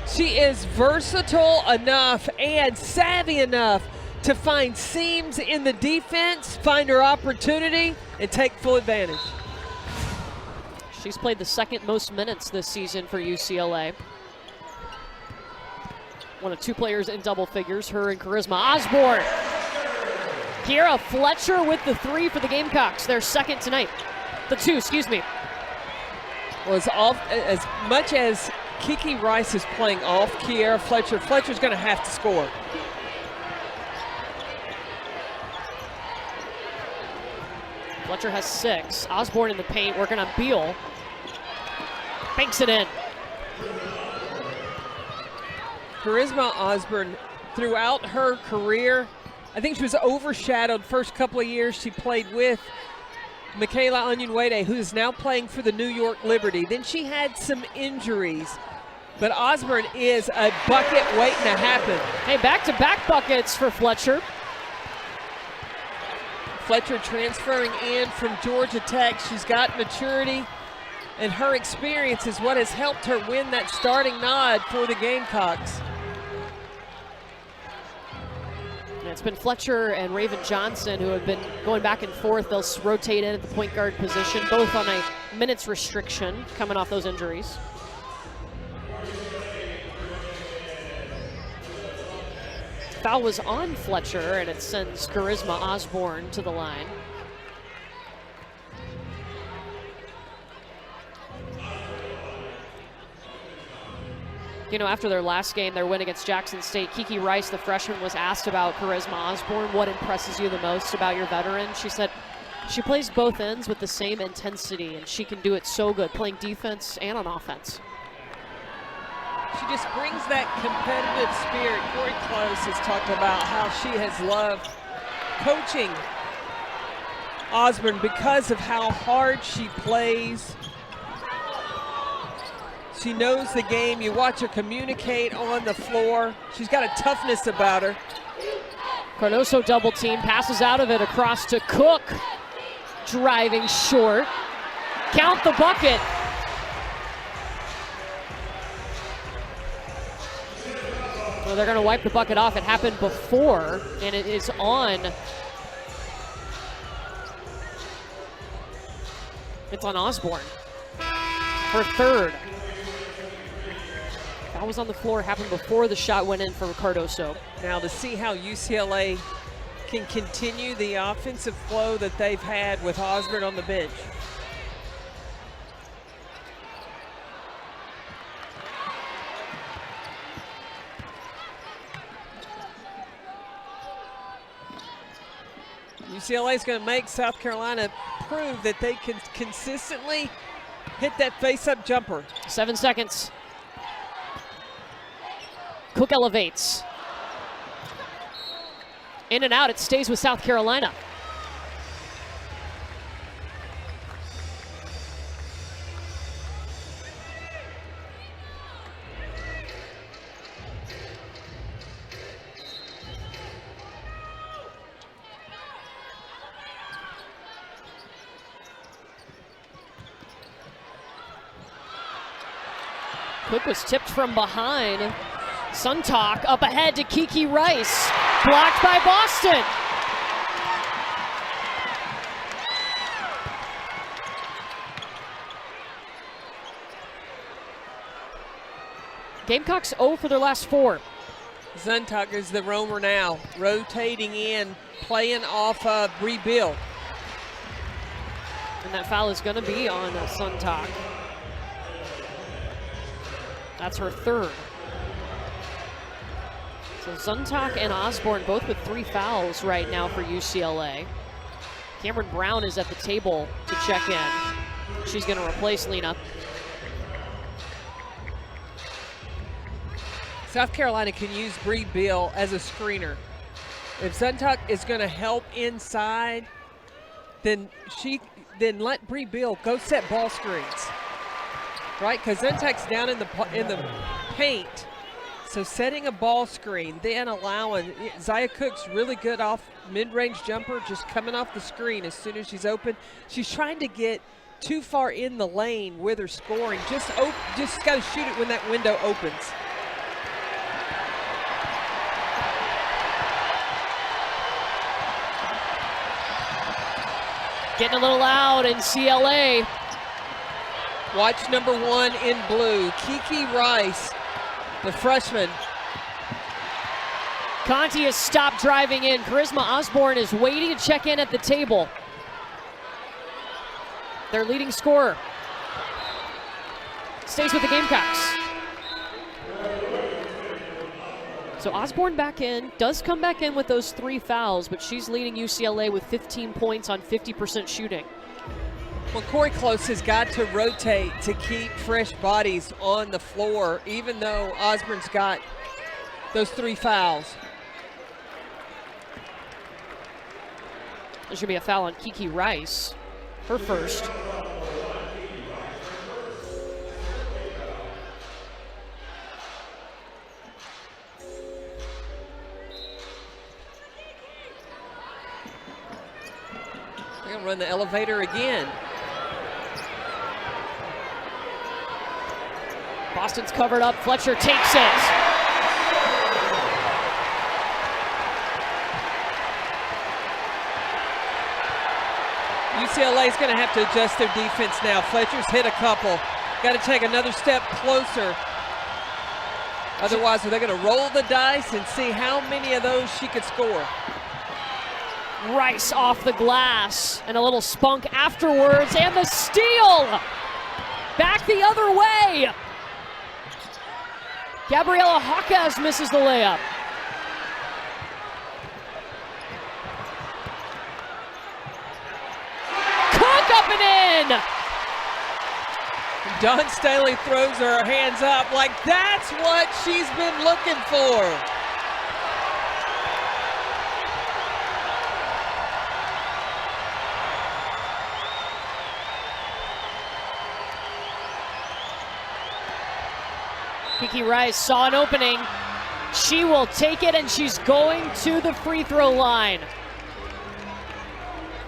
She is versatile enough and savvy enough to find seams in the defense, find her opportunity, and take full advantage. She's played the second most minutes this season for UCLA. One of 2 players in double figures, her and Charisma Osborne. Kiera Fletcher with the 3 for the Gamecocks, their second tonight. The 2, excuse me. Well, as much as Kiki Rice is playing off Kiera Fletcher, Fletcher's going to have to score. Fletcher has 6. Osborne in the paint, working on Beal. Banks it in. Charisma Osborne, throughout her career, I think she was overshadowed first couple of years she played with Michaela Onyenwere, who is now playing for the New York Liberty. Then she had some injuries, but Osborne is a bucket waiting to happen. Hey, back-to-back buckets for Fletcher. Fletcher transferring in from Georgia Tech. She's got maturity, and her experience is what has helped her win that starting nod for the Gamecocks. And it's been Fletcher and Raven Johnson who have been going back and forth. They'll rotate in at the point guard position, both on a minutes restriction coming off those injuries. Foul was on Fletcher, and it sends Charisma Osborne to the line. You know, after their last game, their win against Jackson State, Kiki Rice, the freshman, was asked about Charisma Osborne. What impresses you the most about your veteran? She said she plays both ends with the same intensity, and she can do it so good, playing defense and on offense. She just brings that competitive spirit. Corey Close has talked about how she has loved coaching Osborne because of how hard she plays. She knows the game. You watch her communicate on the floor. She's got a toughness about her. Cardoso double team, passes out of it across to Cook. Driving short. Count the bucket. Well, they're going to wipe the bucket off. It happened before, and it is on. It's on Osborne. Her third. That was on the floor, happened before the shot went in for Cardoso. Now to see how UCLA can continue the offensive flow that they've had with Osborne on the bench. UCLA is going to make South Carolina prove that they can consistently hit that face-up jumper. 7 seconds. Cook elevates. In and out, it stays with South Carolina. Cook was tipped from behind. Suntalk up ahead to Kiki Rice. Blocked by Boston. Gamecocks 0 for their last 4. Suntalk is the roamer now, rotating in, playing off of Rebuild. And that foul is going to be on Suntalk. That's her third. So Suntalk and Osborne both with 3 fouls right now for UCLA. Cameron Brown is at the table to check in. She's going to replace Lena. South Carolina can use Bree Bill as a screener. If Suntalk is going to help inside, then let Bree Bill go set ball screens. Right, because Suntalk's down in the paint, so setting a ball screen, then allowing Zaya Cook's really good off mid-range jumper, just coming off the screen as soon as she's open. She's trying to get too far in the lane with her scoring. Just got to shoot it when that window opens. Getting a little loud in CLA. Watch number 1 in blue, Kiki Rice, the freshman. Conti has stopped driving in. Charisma Osborne is waiting to check in at the table. Their leading scorer stays with the Gamecocks. So Osborne back in, does come back in with those 3 fouls, but she's leading UCLA with 15 points on 50% shooting. Well, Corey Close has got to rotate to keep fresh bodies on the floor, even though Osborne's got those 3 fouls. There's going to be a foul on Kiki Rice, her first. They're going to run the elevator again. Boston's covered up. Fletcher takes it. UCLA is going to have to adjust their defense now. Fletcher's hit a couple. Got to take another step closer. Otherwise, they're going to roll the dice and see how many of those she could score. Rice off the glass, and a little spunk afterwards, and the steal! Back the other way! Gabriela Hawkes misses the layup. Cook up and in! Dawn Staley throws her hands up like that's what she's been looking for. Kiki Rice saw an opening. She will take it, and she's going to the free throw line.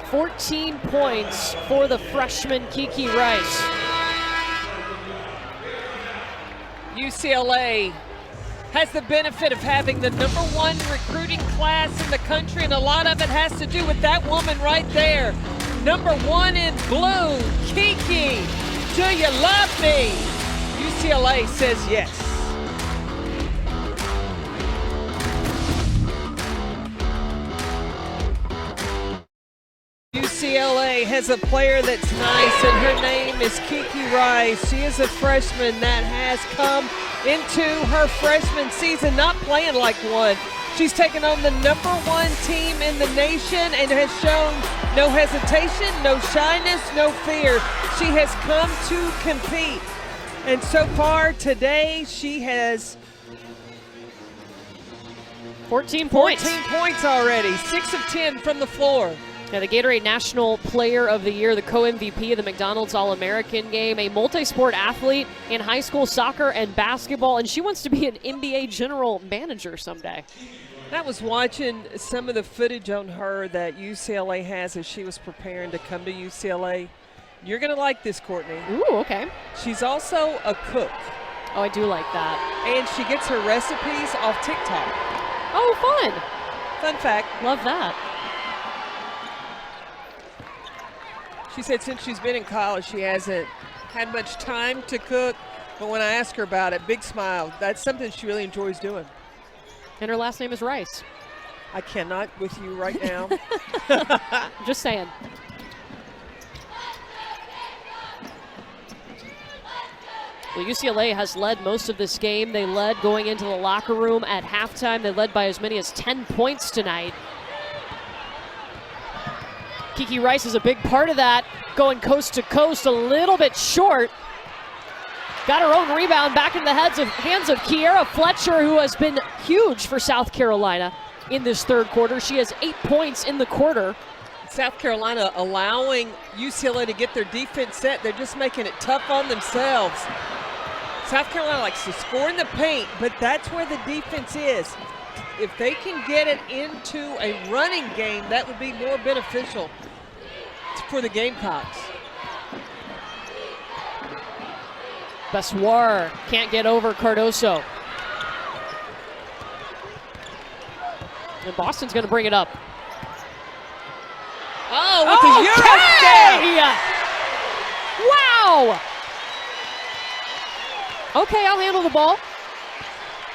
14 points for the freshman Kiki Rice. UCLA has the benefit of having the #1 recruiting class in the country, and a lot of it has to do with that woman right there. #1 in blue, Kiki. Do you love me? UCLA says yes. UCLA has a player that's nice, and her name is Kiki Rice. She is a freshman that has come into her freshman season not playing like one. She's taken on the #1 team in the nation and has shown no hesitation, no shyness, no fear. She has come to compete. And so far today, she has 14 points. 14 points already, 6 of 10 from the floor. Now, the Gatorade National Player of the Year, the co-MVP of the McDonald's All-American game, a multi-sport athlete in high school soccer and basketball, and she wants to be an NBA general manager someday. I was watching some of the footage on her that UCLA has as she was preparing to come to UCLA. You're going to like this, Courtney. Ooh, okay. She's also a cook. Oh, I do like that. And she gets her recipes off TikTok. Oh, fun. Fun fact. Love that. She said since she's been in college, she hasn't had much time to cook. But when I ask her about it, big smile. That's something she really enjoys doing. And her last name is Rice. I cannot with you right now. Just saying. Well, UCLA has led most of this game. They led going into the locker room at halftime. They led by as many as 10 points tonight. Kiki Rice is a big part of that, going coast to coast, a little bit short. Got her own rebound back in the hands of Kiera Fletcher, who has been huge for South Carolina in this third quarter. She has 8 points in the quarter. South Carolina allowing UCLA to get their defense set. They're just making it tough on themselves. South Carolina likes to score in the paint, but that's where the defense is. If they can get it into a running game, that would be more beneficial for the Gamecocks. Bessoir can't get over Cardoso. And Boston's going to bring it up. Oh, with the Euro step! Wow! Okay, I'll handle the ball.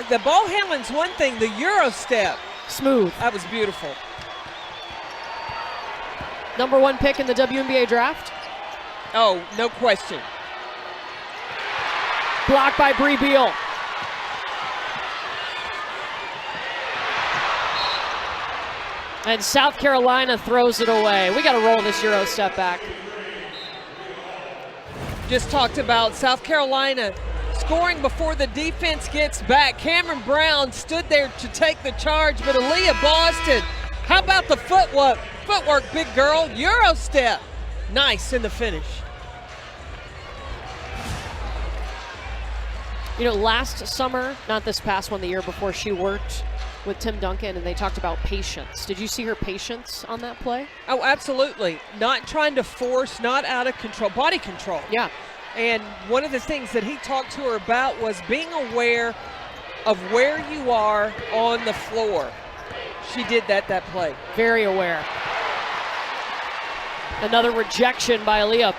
The ball handling's one thing, the Euro step. Smooth. That was beautiful. #1 pick in the WNBA draft. Oh, no question. Blocked by Bree Beal. And South Carolina throws it away. We got to roll this Euro step back. Just talked about South Carolina scoring before the defense gets back. Cameron Brown stood there to take the charge, but Aaliyah Boston, how about the footwork? Footwork, big girl. Euro step. Nice in the finish. You know, last summer, not this past one, the year before, she worked with Tim Duncan, and they talked about patience. Did you see her patience on that play? Oh, absolutely. Not trying to force, not out of control, body control. Yeah. And one of the things that he talked to her about was being aware of where you are on the floor. She did that play. Very aware. Another rejection by Aaliyah.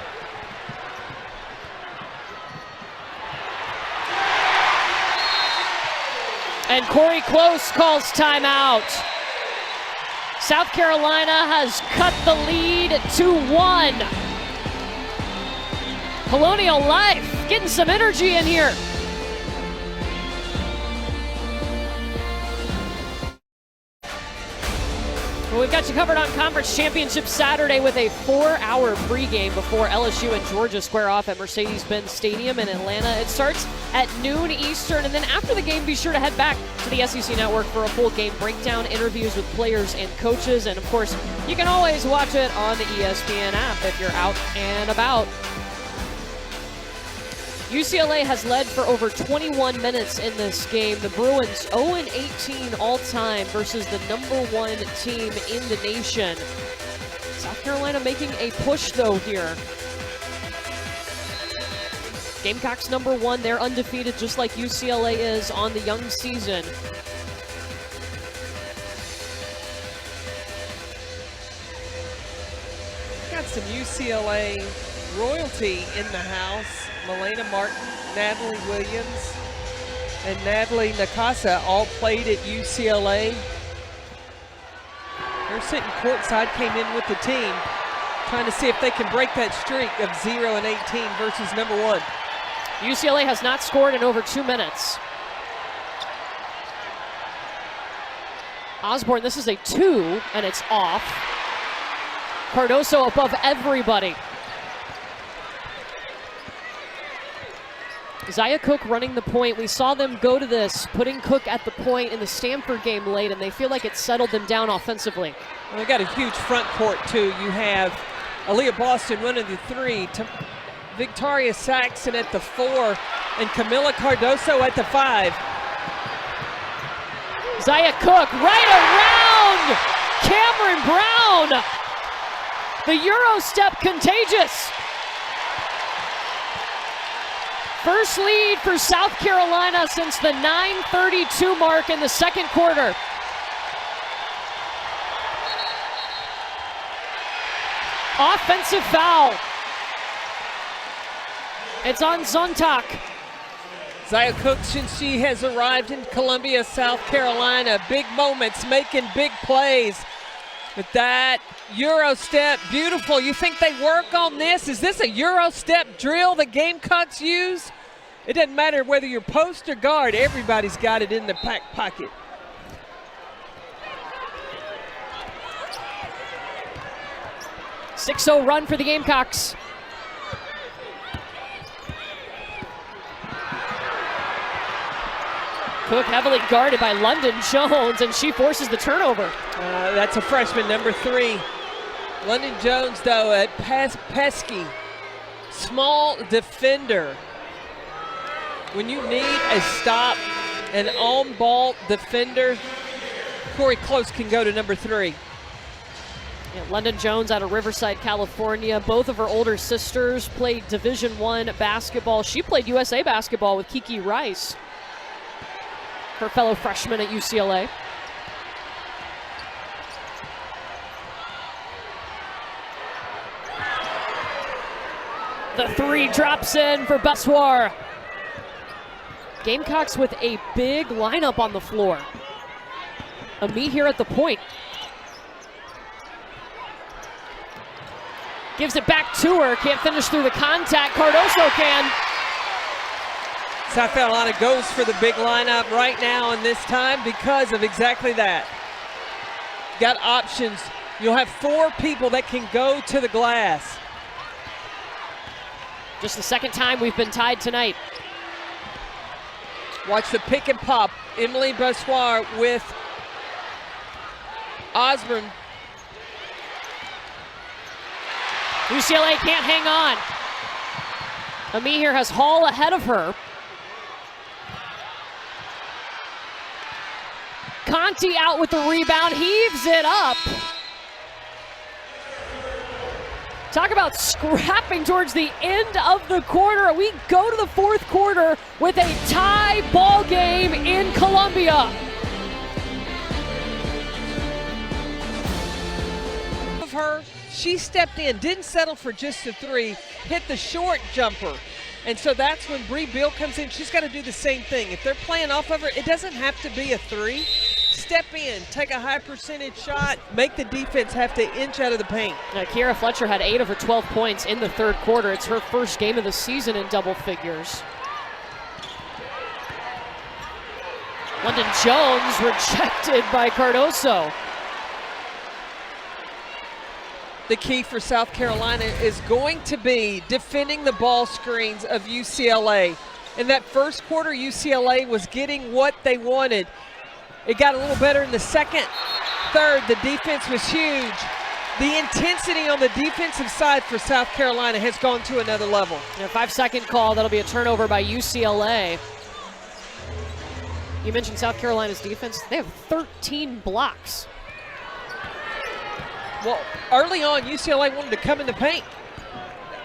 And Corey Close calls timeout. South Carolina has cut the lead to 1. Colonial Life getting some energy in here. Well, we've got you covered on Conference Championship Saturday with a 4-hour pregame before LSU and Georgia square off at Mercedes-Benz Stadium in Atlanta. It starts at noon Eastern, and then after the game, be sure to head back to the SEC Network for a full game breakdown, interviews with players and coaches, and of course, you can always watch it on the ESPN app if you're out and about. UCLA has led for over 21 minutes in this game. The Bruins 0-18 all-time versus the #1 team in the nation. South Carolina making a push, though, here. Gamecocks #1, they're undefeated just like UCLA is on the young season. Got some UCLA royalty in the house. Melena Martin, Natalie Williams, and Natalie Nakasa all played at UCLA. They're sitting courtside, came in with the team, trying to see if they can break that streak of 0-18 versus #1. UCLA has not scored in over 2 minutes. Osborne, this is a 2, and it's off. Cardoso above everybody. Zaya Cook running the point. We saw them go to this, putting Cook at the point in the Stanford game late, and they feel like it settled them down offensively. Well, they got a huge front court, too. You have Aaliyah Boston running the 3, Victoria Saxon at the 4, and Camila Cardoso at the 5. Zaya Cook right around Cameron Brown. The Euro step contagious. First lead for South Carolina since the 9:32 mark in the second quarter. Offensive foul. It's on Zontak. Zaya Cook, since she has arrived in Columbia, South Carolina, big moments, making big plays. But that Euro step, beautiful. You think they work on this? Is this a Euro step drill the Gamecocks use? It doesn't matter whether you're post or guard, everybody's got it in the back pocket. A 6-0 run for the Gamecocks. Cook heavily guarded by London Jones, and she forces the turnover. That's a freshman, number 3. London Jones, though, a pesky, small defender. When you need a stop, an on-ball defender, Corey Close can go to number 3. Yeah, London Jones out of Riverside, California. Both of her older sisters played Division I basketball. She played USA basketball with Kiki Rice, her fellow freshman at UCLA. The 3 drops in for Bessoir. Gamecocks with a big lineup on the floor. Ami here at the point. Gives it back to her, can't finish through the contact. Cardoso can. South Carolina goes for the big lineup right now in this time because of exactly that. got options. You'll have 4 people that can go to the glass. Just the second time we've been tied tonight. Watch the pick and pop. Emily Bossoir with Osborne. UCLA can't hang on. Ami here has Hall ahead of her. Conti out with the rebound, heaves it up. Talk about scrapping towards the end of the quarter. We go to the fourth quarter with a tie ball game in Columbia. Of her, she stepped in, didn't settle for just a 3, hit the short jumper. And so that's when Bree Beal comes in. She's got to do the same thing. If they're playing off of her, it doesn't have to be a 3. Step in, take a high percentage shot, make the defense have to inch out of the paint. Now, Kiera Fletcher had 8 of her 12 points in the third quarter. It's her first game of the season in double figures. London Jones rejected by Cardoso. The key for South Carolina is going to be defending the ball screens of UCLA. In that first quarter, UCLA was getting what they wanted. It got a little better in the second, third. The defense was huge. The intensity on the defensive side for South Carolina has gone to another level. A 5-second call, that'll be a turnover by UCLA. You mentioned South Carolina's defense. They have 13 blocks. Well, early on, UCLA wanted to come in the paint.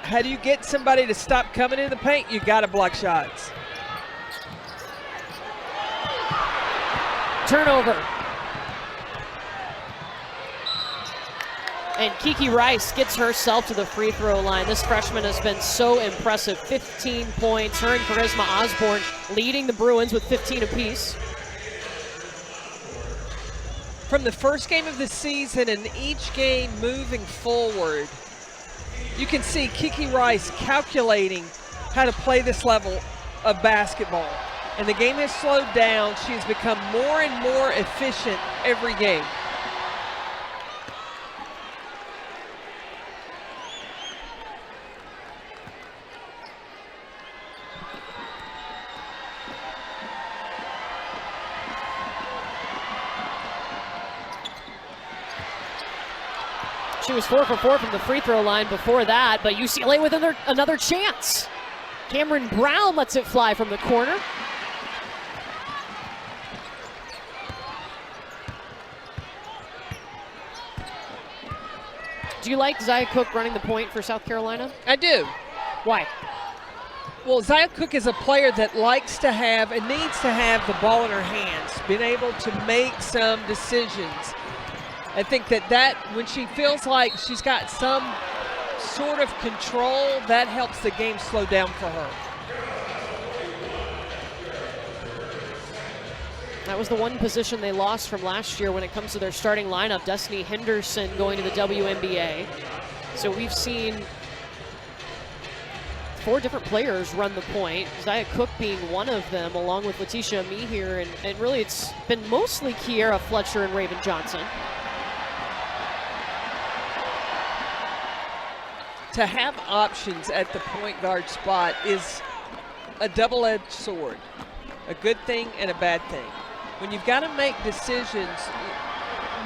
How do you get somebody to stop coming in the paint? You got to block shots. Turnover. And Kiki Rice gets herself to the free throw line. This freshman has been so impressive. 15 points. Her and Charisma Osborne leading the Bruins with 15 apiece. From the first game of the season and each game moving forward, you can see Kiki Rice calculating how to play this level of basketball. And the game has slowed down. She's become more and more efficient every game. She was 4 for 4 from the free throw line before that, but UCLA with another chance. Cameron Brown lets it fly from the corner. Do you like Zia Cook running the point for South Carolina? I do. Why? Well, Zia Cook is a player that likes to have and needs to have the ball in her hands, being able to make some decisions. I think that when she feels like she's got some sort of control, that helps the game slow down for her. That was the one position they lost from last year when it comes to their starting lineup. Destiny Henderson going to the WNBA. So we've seen 4 different players run the point, Zia Cook being one of them, along with Letitia Ami here, and really it's been mostly Kiera Fletcher and Raven Johnson. To have options at the point guard spot is a double-edged sword, a good thing and a bad thing. When you've got to make decisions,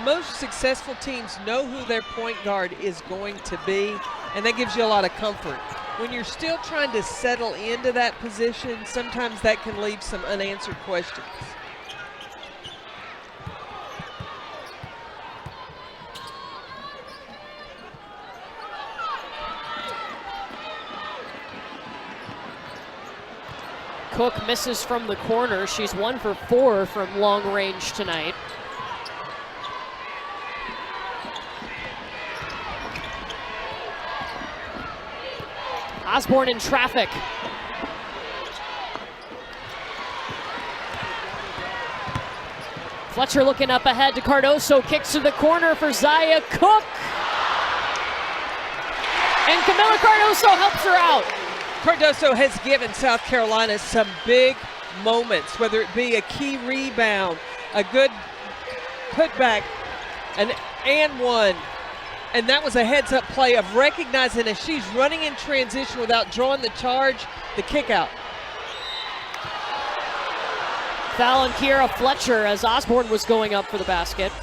most successful teams know who their point guard is going to be, and that gives you a lot of comfort. When you're still trying to settle into that position, sometimes that can leave some unanswered questions. Cook misses from the corner. She's 1 for 4 from long range tonight. Osborne in traffic. Fletcher looking up ahead to Cardoso, kicks to the corner for Zia Cook. And Camila Cardoso helps her out. Cardoso has given South Carolina some big moments, whether it be a key rebound, a good putback And one. And that was a heads-up play of recognizing as she's running in transition without drawing the charge, the kick out. Foul on Kiera Fletcher as Osborne was going up for the basket.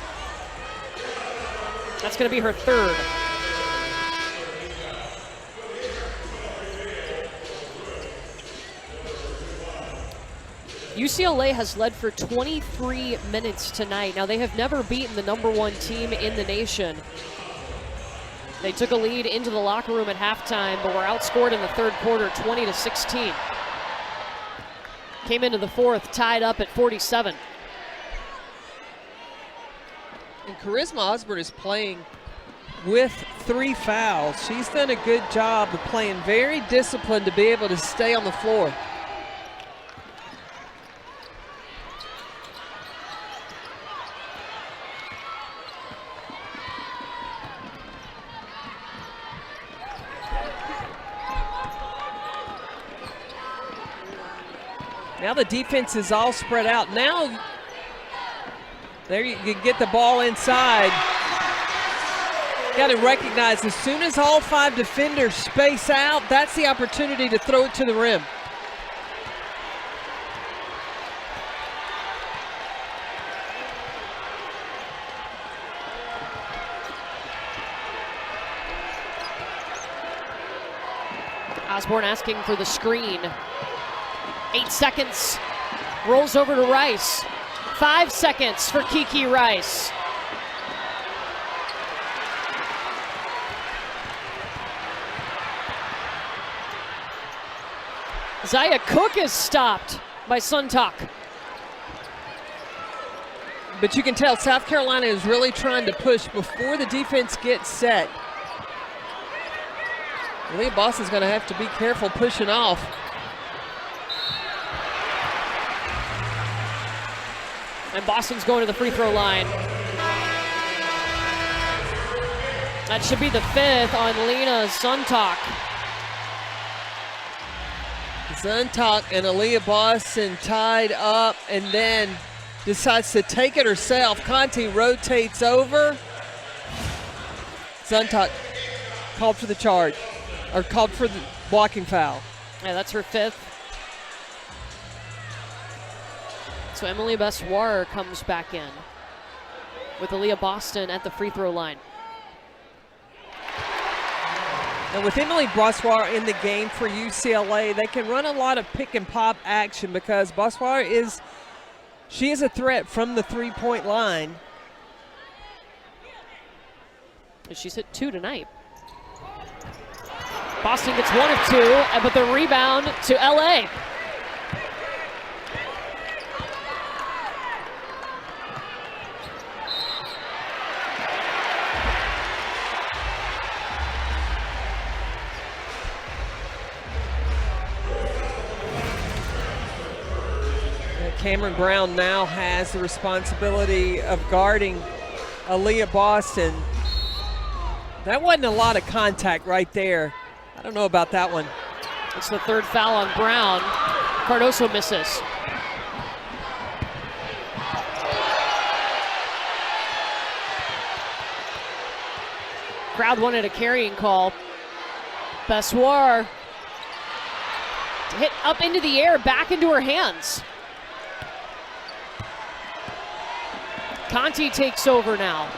That's going to be her third. UCLA has led for 23 minutes tonight. Now, they have never beaten the #1 team in the nation. They took a lead into the locker room at halftime, but were outscored in the third quarter 20-16. Came into the fourth, tied up at 47. And Charisma Osborne is playing with 3 fouls. She's done a good job of playing very disciplined to be able to stay on the floor. Now the defense is all spread out. Now, there you can get the ball inside. Got to recognize as soon as all 5 defenders space out, that's the opportunity to throw it to the rim. Osborne asking for the screen. 8 seconds, rolls over to Rice. 5 seconds for Kiki Rice. Zaya Cook is stopped by Suntok. But you can tell South Carolina is really trying to push before the defense gets set. Leah Boston's going to have to be careful pushing off. And Boston's going to the free throw line. That should be the 5th on Lena Suntok. Suntok and Aaliyah Boston tied up and then decides to take it herself. Conti rotates over. Suntok called for the charge, or called for the blocking foul. Yeah, that's her 5th. So Emily Bessoir comes back in with Aaliyah Boston at the free throw line. And with Emily Bessoir in the game for UCLA, they can run a lot of pick and pop action because Bessoir is a threat from the 3-point line. And she's hit 2 tonight. Boston gets 1 of 2, but the rebound to LA. Cameron Brown now has the responsibility of guarding Aaliyah Boston. That wasn't a lot of contact right there. I don't know about that one. It's the 3rd foul on Brown. Cardoso misses. Crowd wanted a carrying call. Bessoir hit up into the air, back into her hands. Conti takes over now.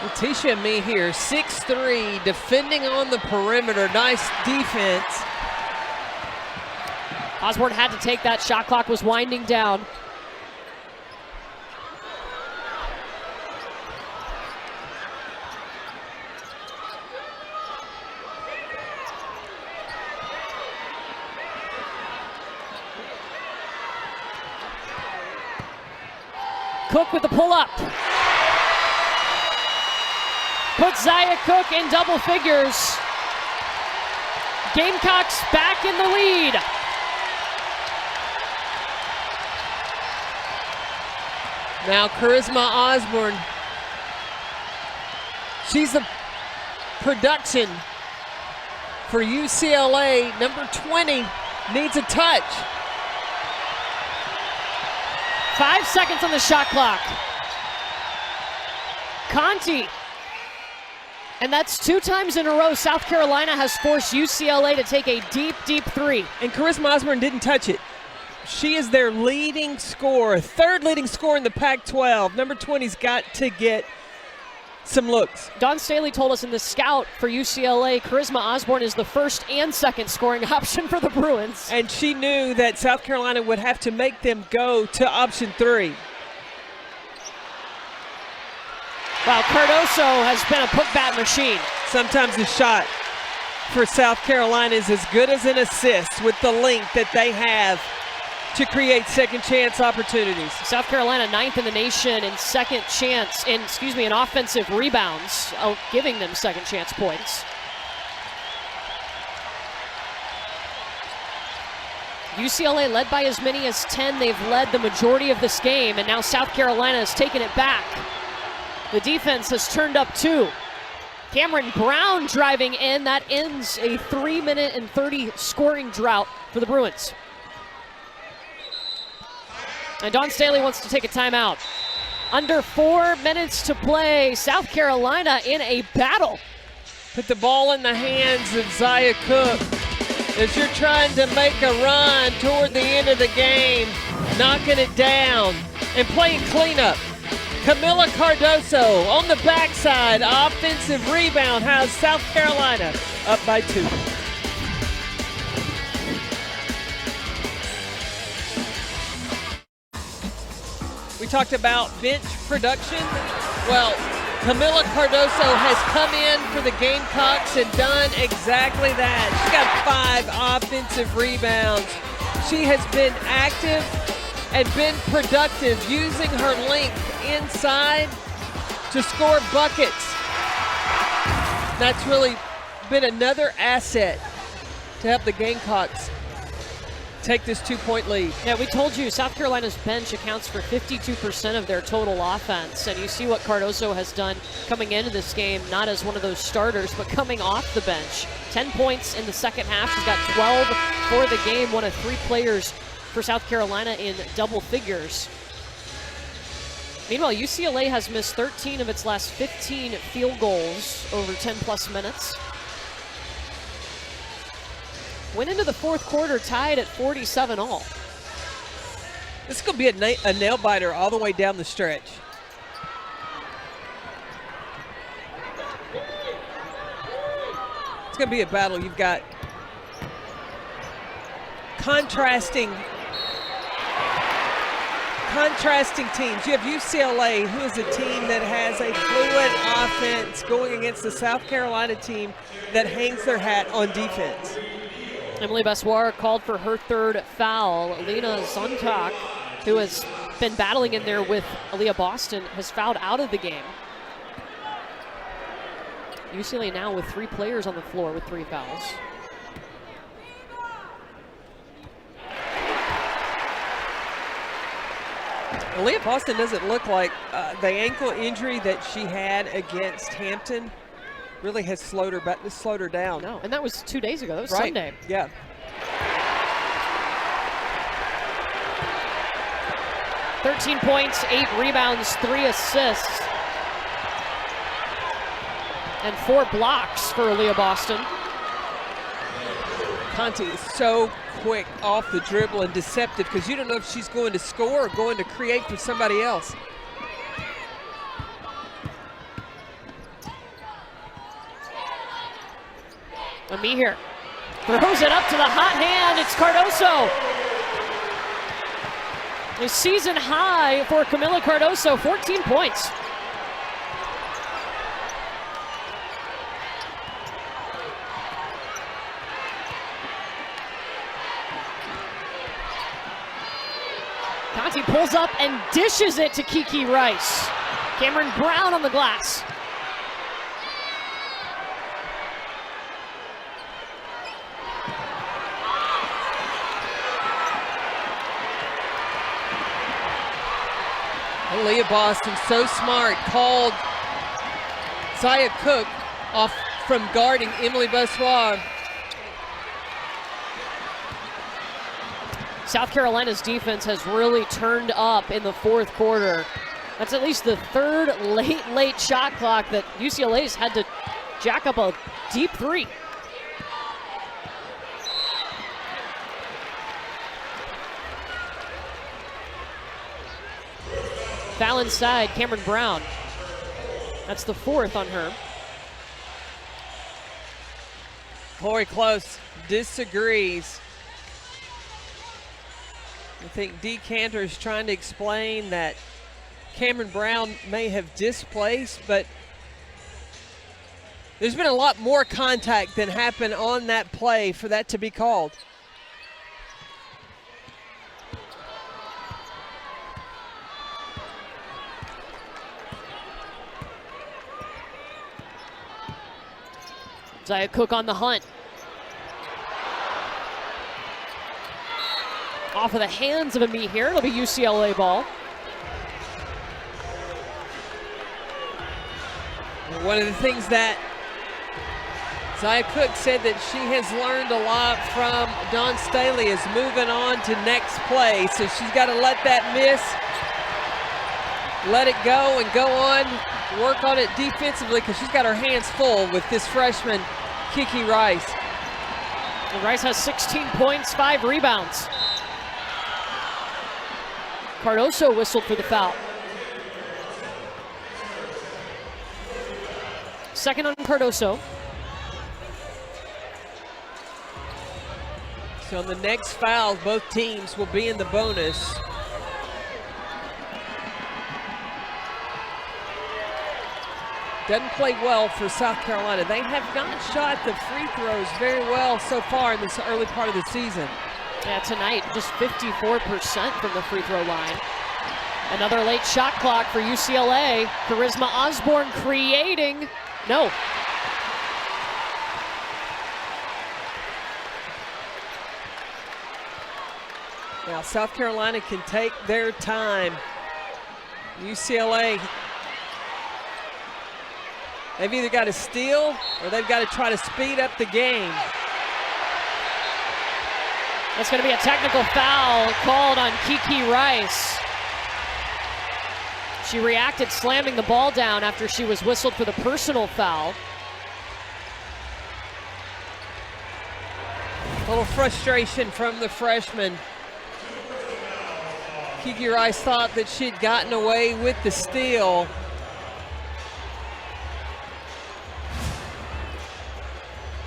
Letitia Mee here, 6'3", defending on the perimeter. Nice defense. Osborne had to take that. Shot clock was winding down. Cook with the pull-up. Puts Zaya Cook in double figures. Gamecocks back in the lead. Now Charisma Osborne. She's the production for UCLA, number 20 needs a touch. 5 seconds on the shot clock. Conti. And that's 2 times in a row South Carolina has forced UCLA to take a deep, deep three. And Charisma Osborne didn't touch it. She is their leading scorer, third leading scorer in the Pac-12. Number 20's got to get some looks. Dawn Staley told us in the scout for UCLA, Charisma Osborne is the first and second scoring option for the Bruins. And she knew that South Carolina would have to make them go to option 3. Wow, Cardoso has been a putback machine. Sometimes the shot for South Carolina is as good as an assist with the length that they have to create second chance opportunities. South Carolina 9th in the nation in in offensive rebounds, giving them second chance points. UCLA led by as many as 10. They've led the majority of this game, and now South Carolina has taken it back. The defense has turned up 2. Cameron Brown driving in. That ends a 3-minute and 30 scoring drought for the Bruins. And Dawn Staley wants to take a timeout. Under 4 minutes to play. South Carolina in a battle. Put the ball in the hands of Zia Cook as you're trying to make a run toward the end of the game, knocking it down and playing cleanup. Camila Cardoso on the backside, offensive rebound has South Carolina up by 2. We talked about bench production. Well, Camila Cardoso has come in for the Gamecocks and done exactly that. She got 5 offensive rebounds. She has been active and been productive using her length inside to score buckets. That's really been another asset to help the Gamecocks take this 2-point lead. Yeah, we told you South Carolina's bench accounts for 52% of their total offense, and you see what Cardoso has done coming into this game, not as one of those starters, but coming off the bench. 10 points in the second half. She's got 12 for the game, one of 3 players for South Carolina in double figures. Meanwhile, UCLA has missed 13 of its last 15 field goals over 10-plus minutes. Went into the fourth quarter tied at 47 all. This is going to be a nail-biter all the way down the stretch. It's going to be a battle. You've got contrasting teams. You have UCLA, who is a team that has a fluid offense going against the South Carolina team that hangs their hat on defense. Emily Bessoir called for her 3rd foul. Lena Zontak, who has been battling in there with Aaliyah Boston, has fouled out of the game. UCLA now with 3 players on the floor with 3 fouls. Aaliyah Boston doesn't look like the ankle injury that she had against Hampton really has slowed her down. No, and that was 2 days ago. That was right. Sunday. Yeah. "13 points, 8 rebounds, 3 assists, and 4 blocks for Aaliyah Boston. Conti is so quick off the dribble and deceptive because you don't know if she's going to score or going to create for somebody else. Amir throws it up to the hot hand. It's Cardoso. A season high for Camila Cardoso, 14 points. Conti pulls up and dishes it to Kiki Rice. Cameron Brown on the glass. Aaliyah Boston, so smart, called Zia Cook off from guarding Emily Bessoir. South Carolina's defense has really turned up in the fourth quarter. That's at least the third late shot clock that UCLA's had to jack up a deep three. Foul inside, Cameron Brown. That's the fourth on her. Corey Close disagrees. I think Dee Cantor is trying to explain that Cameron Brown may have displaced, but there's been a lot more contact than happened on that play for that to be called. Zia Cook on the hunt. Off of the hands of Amie here. It'll be UCLA ball. One of the things that Zia Cook said that she has learned a lot from Dawn Staley is moving on to next play. So she's got to let that miss, let it go and go on, work on it defensively because she's got her hands full with this freshman, Kiki Rice. And Rice has 16 points, 5 rebounds. Cardoso whistled for the foul. Second on Cardoso. So on the next foul, both teams will be in the bonus. Doesn't play well for South Carolina. They have not shot the free throws very well so far in this early part of the season. Yeah, tonight, just 54% from the free throw line. Another late shot clock for UCLA. Charisma Osborne creating. No. Now South Carolina can take their time. UCLA, they've either got to steal or they've got to try to speed up the game. That's going to be a technical foul called on Kiki Rice. She reacted slamming the ball down after she was whistled for the personal foul. A little frustration from the freshman. Kiki Rice thought that she'd gotten away with the steal.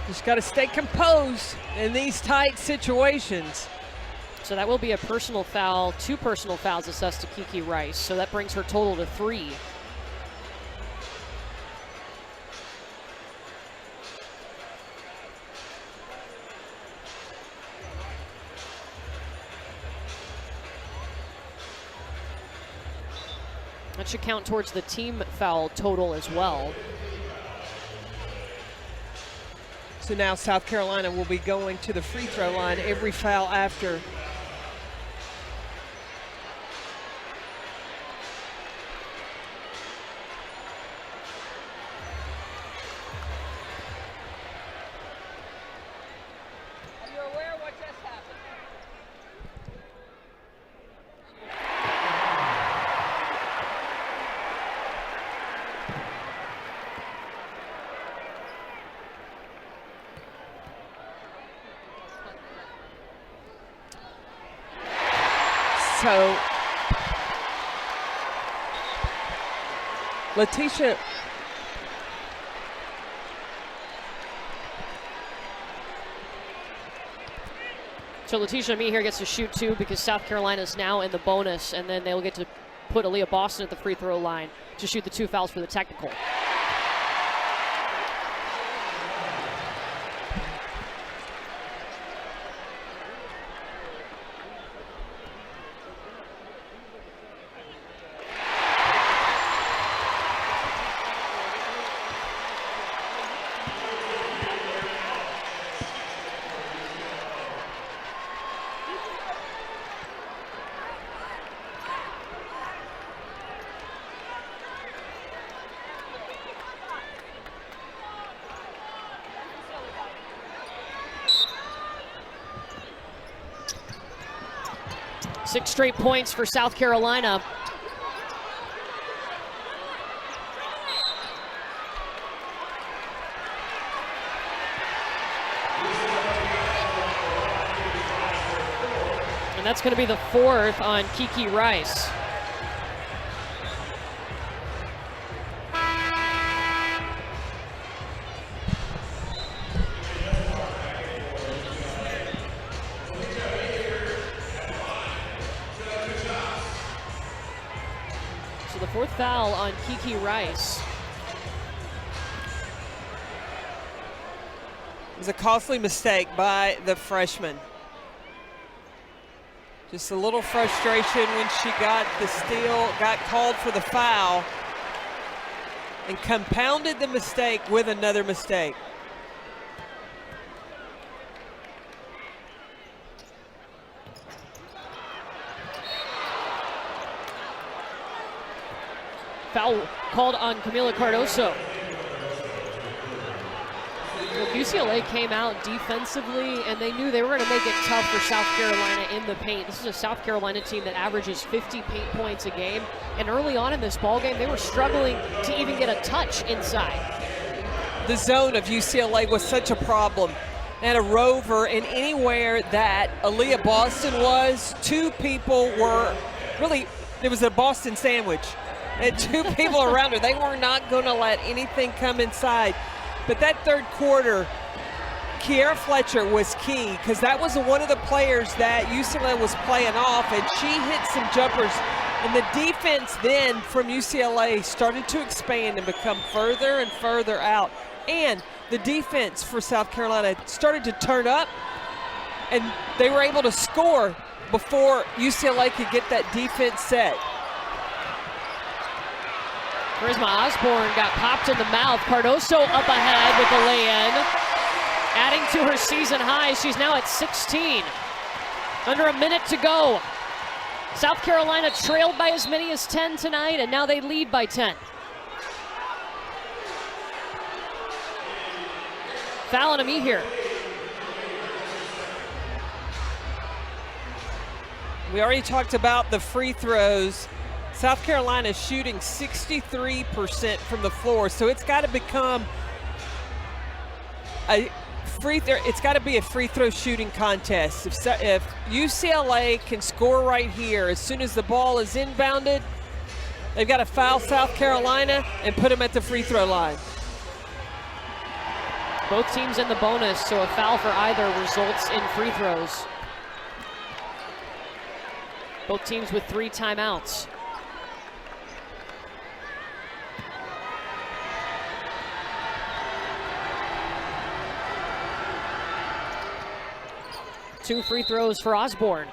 Just got to stay composed in these tight situations. So that will be a personal foul, 2 personal fouls assessed to Kiki Rice. So that brings her total to 3. That should count towards the team foul total as well. So now South Carolina will be going to the free throw line every foul after. Are you aware of what just happened? So, Letitia, So Letitia Amie here gets to shoot 2 because South Carolina is now in the bonus, and then they'll get to put Aaliyah Boston at the free throw line to shoot the 2 fouls for the technical. 6 straight points for South Carolina. And that's going to be the 4th on Kiki Rice. So the 4th foul on Kiki Rice. It was a costly mistake by the freshman. Just a little frustration when she got the steal, got called for the foul, and compounded the mistake with another mistake. Foul called on Camila Cardoso. Well, UCLA came out defensively, and they knew they were going to make it tough for South Carolina in the paint. This is a South Carolina team that averages 50 paint points a game, and early on in this ballgame, they were struggling to even get a touch inside. The zone of UCLA was such a problem. And a rover, and anywhere that Aaliyah Boston was, 2 people were really, it was a Boston sandwich. And 2 people around her. They were not going to let anything come inside. But that 3rd quarter, Kiera Fletcher was key, because that was one of the players that UCLA was playing off, and she hit some jumpers. And the defense then from UCLA started to expand and become further and further out. And the defense for South Carolina started to turn up, and they were able to score before UCLA could get that defense set. Charisma Osborne got popped in the mouth. Cardoso up ahead with the lay-in. Adding to her season high, she's now at 16. Under a minute to go. South Carolina trailed by as many as 10 tonight, and now they lead by 10. Foul on me here. We already talked about the free throws. South Carolina is shooting 63% from the floor, so it's got to become a free throw. It's got to be a free throw shooting contest. If UCLA can score right here, as soon as the ball is inbounded, they've got to foul South Carolina and put them at the free throw line. Both teams in the bonus, so a foul for either results in free throws. Both teams with 3 timeouts. Two free throws for Osborne.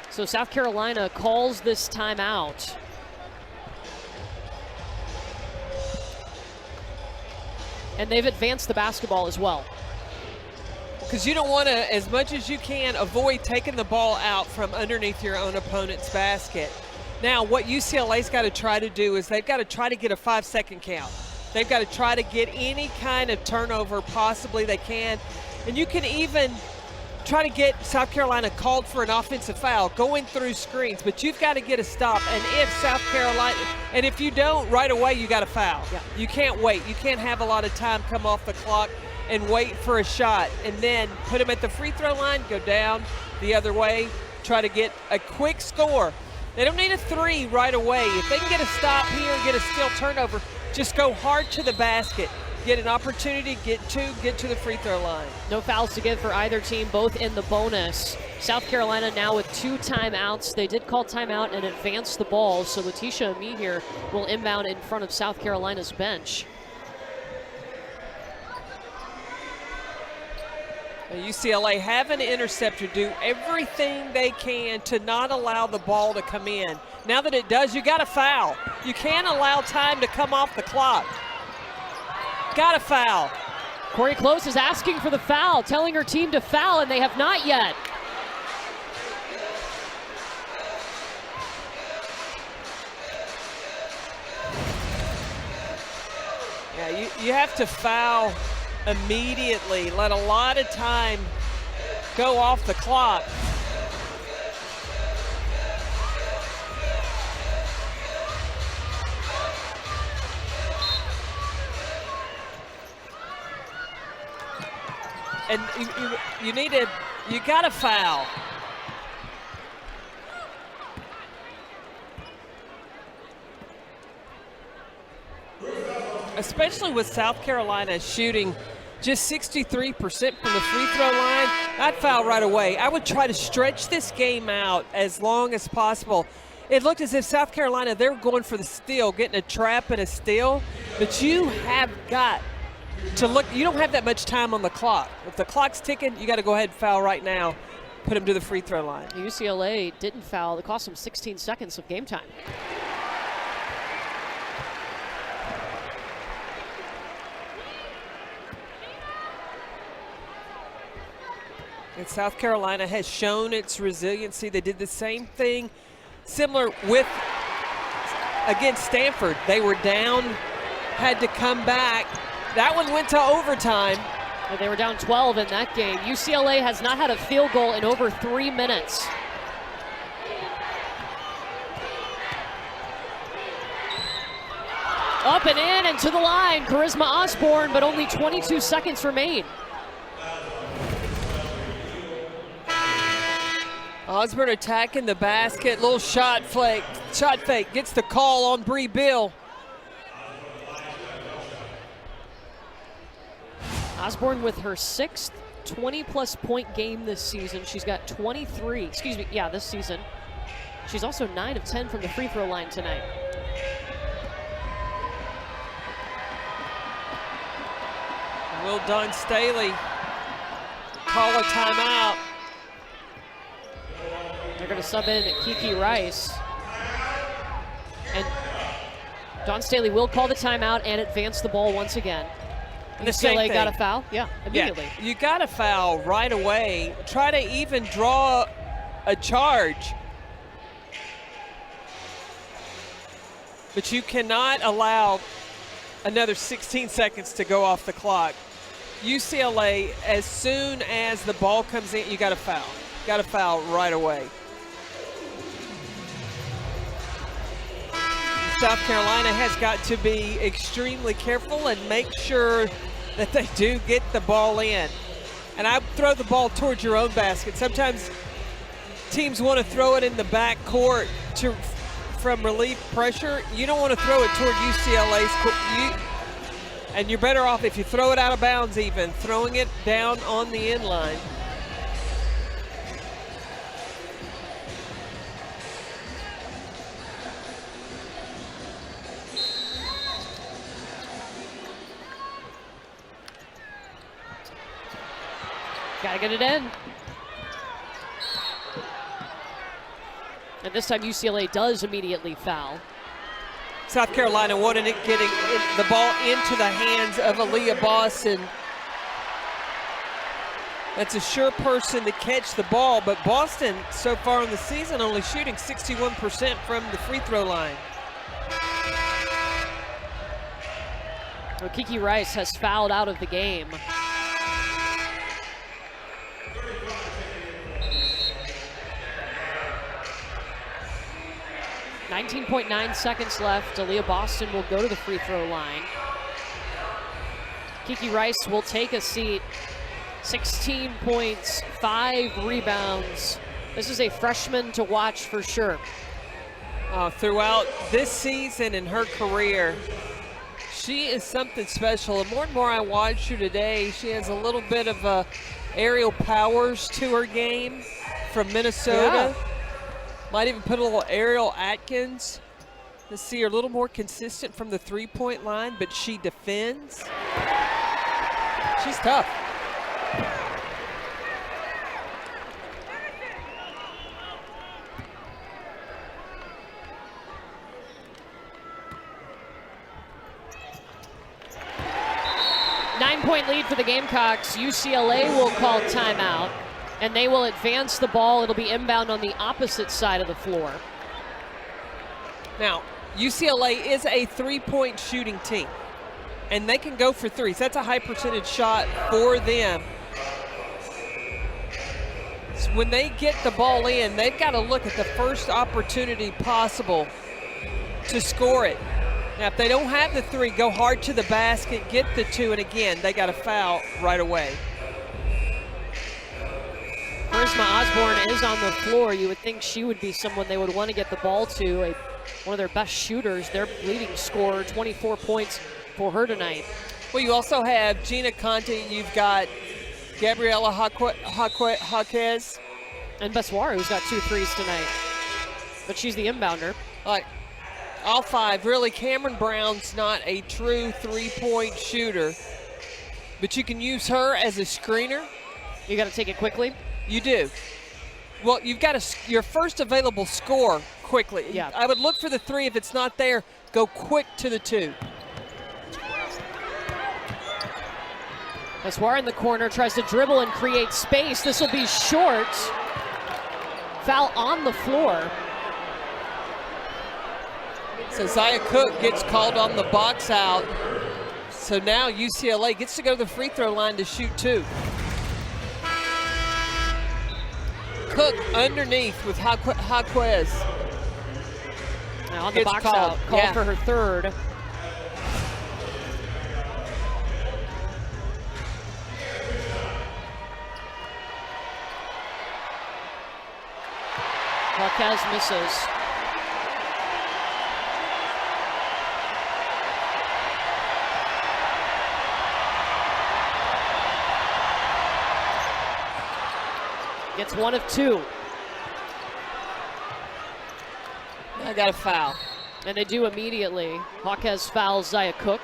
So South Carolina calls this timeout. And they've advanced the basketball as well. Because you don't want to, as much as you can, avoid taking the ball out from underneath your own opponent's basket. Now, what UCLA's got to try to do is they've got to try to get a 5-second count. They've got to try to get any kind of turnover possibly they can. And you can even try to get South Carolina called for an offensive foul, going through screens, but you've got to get a stop. And if South Carolina, and if you don't, right away you got to foul. Yeah. You can't wait. You can't have a lot of time come off the clock and wait for a shot and then put them at the free throw line, go down the other way, try to get a quick score. They don't need a 3 right away. If they can get a stop here and get a steal turnover, just go hard to the basket. Get an opportunity, get to the free throw line. No fouls to give for either team, both in the bonus. South Carolina now with 2 timeouts. They did call timeout and advance the ball, so Letitia Amie here will inbound in front of South Carolina's bench. UCLA have an interceptor, do everything they can to not allow the ball to come in. Now that it does, you got to foul. You can't allow time to come off the clock. Got to foul. Corey Close is asking for the foul, telling her team to foul, and they have not yet. Yeah, you have to foul immediately, let a lot of time go off the clock. And you got to foul. Especially with South Carolina shooting just 63% from the free throw line, I'd foul right away. I would try to stretch this game out as long as possible. It looked as if South Carolina, they were going for the steal, getting a trap and a steal, but you have got to look. You don't have that much time on the clock. If the clock's ticking, you got to go ahead and foul right now, put them to the free throw line. UCLA didn't foul. It cost them 16 seconds of game time. And South Carolina has shown its resiliency. They did the same thing, similar with against Stanford. They were down, had to come back. That one went to overtime. They were down 12 in that game. UCLA has not had a field goal in over 3 minutes. Up and in and to the line, Charisma Osborne, but only 22 seconds remain. Osborne attacking the basket, little shot fake, gets the call on Bree Bill. Osborne with her 6th 20-plus point game this season. She's got 23, this season. She's also 9 of 10 from the free throw line tonight. Will Don Staley call a timeout? They're going to sub in Kiki Rice. And Don Staley will call the timeout and advance the ball once again. And UCLA got a foul? Yeah, immediately. Yeah, you got a foul right away. Try to even draw a charge. But you cannot allow another 16 seconds to go off the clock. UCLA, as soon as the ball comes in, you got to foul. Got to foul right away. South Carolina has got to be extremely careful and make sure that they do get the ball in. And I throw the ball towards your own basket. Sometimes teams want to throw it in the back court from relief pressure. You don't want to throw it toward UCLA's court. And you're better off if you throw it out of bounds even, throwing it down on the end line. Gotta get it in. And this time UCLA does immediately foul. South Carolina wanted it getting the ball into the hands of Aaliyah Boston. That's a sure person to catch the ball, but Boston so far in the season only shooting 61% from the free throw line. Well, Kiki Rice has fouled out of the game. 19.9 seconds left. Aaliyah Boston will go to the free throw line. Kiki Rice will take a seat. 16 points, 5 rebounds. This is a freshman to watch for sure. Throughout this season in her career, she is something special. And more I watch her today, she has a little bit of aerial powers to her game from Minnesota. Yeah. Might even put a little Ariel Atkins to see her a little more consistent from the three-point line, but she defends. She's tough. Nine-point lead for the Gamecocks. UCLA will call timeout, and they will advance the ball. It'll be inbound on the opposite side of the floor. Now, UCLA is a three-point shooting team. and they can go for threes. That's a high percentage shot for them. So when they get the ball in, they've got to look at the first opportunity possible to score it. Now, if they don't have the three, go hard to the basket, get the two, and again, they got a foul right away. Charisma Osborne is on the floor. You would think she would be someone they would want to get the ball to. One of their best shooters, their leading scorer, 24 points for her tonight. Well, you also have Gina Conti. You've got Gabriela Jaquez. And Beswara, who's got 2 threes tonight. But she's the inbounder. Like, all 5. Really, Cameron Brown's not a true three-point shooter, but you can use her as a screener. You got to take it quickly. You do. Well, you've got your first available score quickly. Yeah. I would look for the 3. If it's not there, go quick to the 2. Beswara in the corner, tries to dribble and create space. This will be short. Foul on the floor. So Zaya Cook gets called on the box out. So now UCLA gets to go to the free throw line to shoot 2. Cook underneath with Jaquez. Now on the box out, called for her 3rd. Jaquez misses. Gets 1 of 2. I got a foul. And they do immediately. Jaquez fouls Zaya Cook.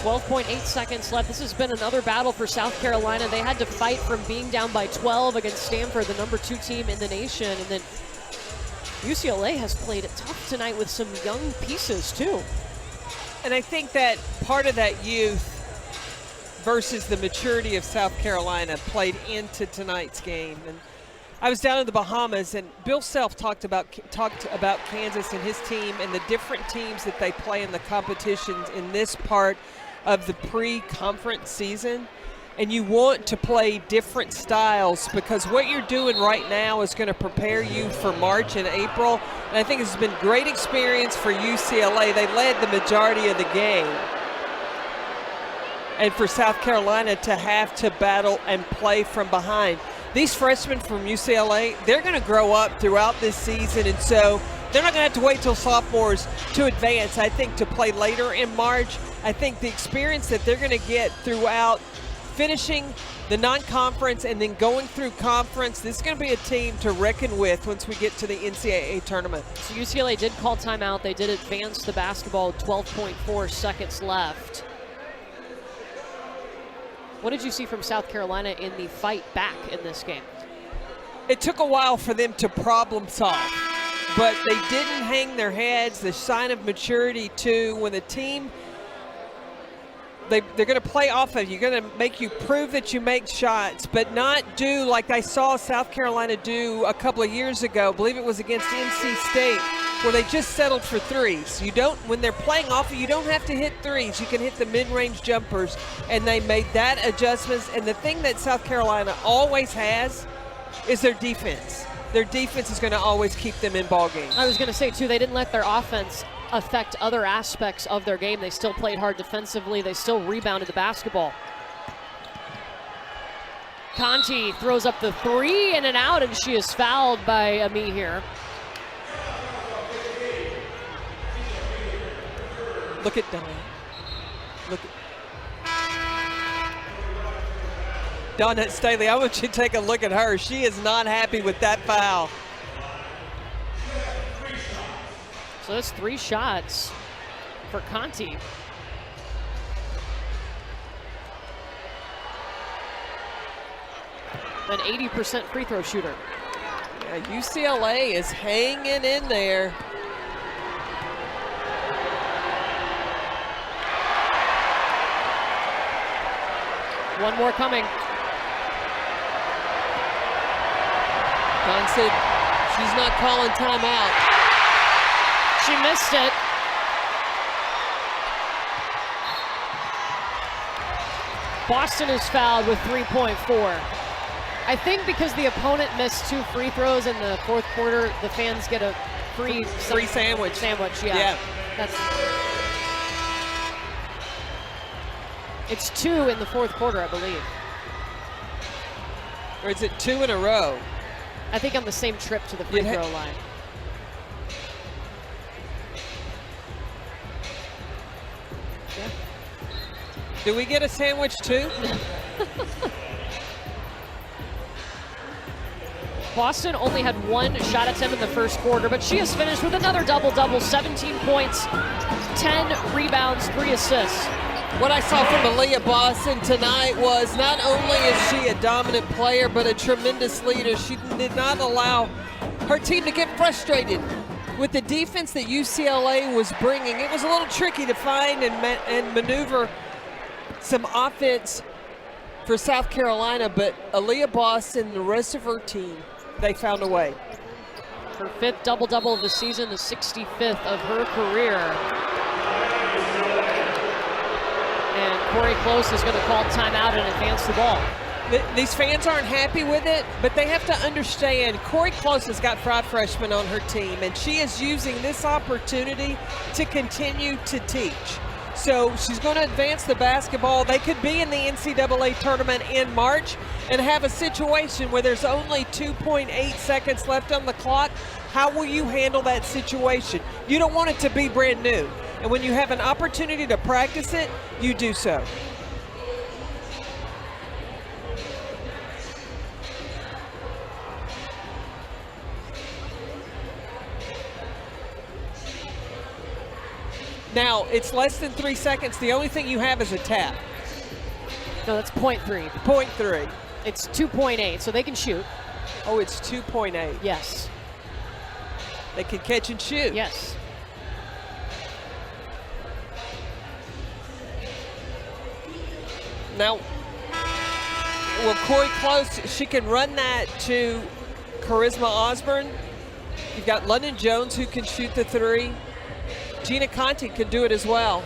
.8 seconds left. This has been another battle for South Carolina. They had to fight from being down by 12 against Stanford, the number 2 team in the nation. And then UCLA has played it tough tonight with some young pieces too. And I think that part of that youth versus the maturity of South Carolina played into tonight's game. And I was down in the Bahamas, and Bill Self talked about Kansas and his team and the different teams that they play in the competitions in this part of the pre-conference season. And you want to play different styles because what you're doing right now is going to prepare you for March and April. And I think it's been great experience for UCLA. They led the majority of the game. And for South Carolina to have to battle and play from behind. These freshmen from UCLA, they're going to grow up throughout this season, and so they're not going to have to wait till sophomores to advance, I think, to play later in March. I think the experience that they're going to get throughout finishing the non-conference and then going through conference, this is going to be a team to reckon with once we get to the NCAA tournament. So UCLA did call timeout. They did advance the basketball with 12.4 seconds left. What did you see from South Carolina in the fight back in this game? It took a while for them to problem solve, but they didn't hang their heads. The sign of maturity, too, when the team, they're going to play off of you. Going to make you prove that you make shots, but not do like I saw South Carolina do a couple of years ago. I believe it was against NC State, where they just settled for threes. You don't, when they're playing off of you, don't have to hit threes. You can hit the mid-range jumpers, and they made that adjustments. And the thing that South Carolina always has is their defense. Their defense is going to always keep them in ball games. I was going to say, too, they didn't let their offense affect other aspects of their game. They still played hard defensively. They still rebounded the basketball. Conti throws up the 3 in and out, and she is fouled by Ami here. Look at Donna. Look at Donna Staley. I want you to take a look at her. She is not happy with that foul. So that's 3 shots for Conti. An 80% free throw shooter. Yeah, UCLA is hanging in there. One more coming. Don said she's not calling timeout. She missed it. Boston is fouled with 3.4. I think because the opponent missed 2 free throws in the fourth quarter, the fans get a free sandwich. Yeah. It's 2 in the fourth quarter, I believe. Or is it 2 in a row? I think on the same trip to the free throw line. Yeah. Do we get a sandwich too? Boston only had 1 shot attempt in the first quarter, but she has finished with another double-double, 17 points, 10 rebounds, 3 assists. What I saw from Aaliyah Boston tonight was not only is she a dominant player, but a tremendous leader. She did not allow her team to get frustrated with the defense that UCLA was bringing. It was a little tricky to find and maneuver some offense for South Carolina, but Aaliyah Boston and the rest of her team, they found a way. Her 5th double-double of the season, the 65th of her career. And Corey Close is going to call timeout and advance the ball. These fans aren't happy with it, but they have to understand Corey Close has got 5 freshmen on her team, and she is using this opportunity to continue to teach. So she's going to advance the basketball. They could be in the NCAA tournament in March and have a situation where there's only 2.8 seconds left on the clock. How will you handle that situation? You don't want it to be brand new. And when you have an opportunity to practice it, you do so. Now, it's less than 3 seconds. The only thing you have is a tap. No, that's 0.3. 0.3. It's 2.8, so they can shoot. Oh, it's 2.8. Yes. They can catch and shoot. Yes. Now, well, Corey Close, she can run that to Charisma Osborne. You've got London Jones who can shoot the 3. Gina Conti can do it as well.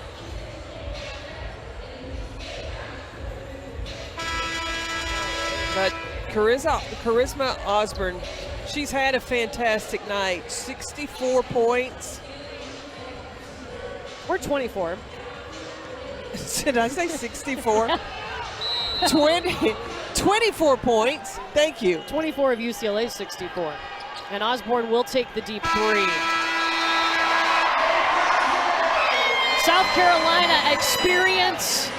But Charisma Osborne, she's had a fantastic night. 64 points. Or 24. Did I say 64? 24 points. Thank you. 24 of UCLA's 64. And Osborne will take the deep 3. South Carolina experience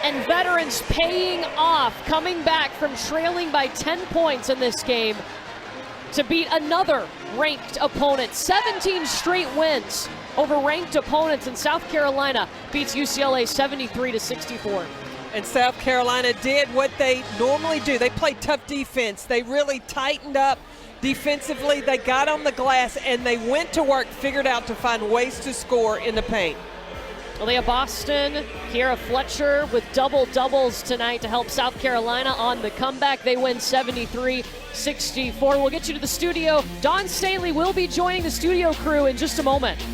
and veterans paying off, coming back from trailing by 10 points in this game to beat another ranked opponent. 17 straight wins over ranked opponents, and South Carolina beats UCLA 73-64. And South Carolina did what they normally do. They played tough defense. They really tightened up defensively. They got on the glass, and they went to work, figured out to find ways to score in the paint. Aaliyah Boston, Kiera Fletcher with double-doubles tonight to help South Carolina on the comeback. They win 73-64. We'll get you to the studio. Dawn Staley will be joining the studio crew in just a moment.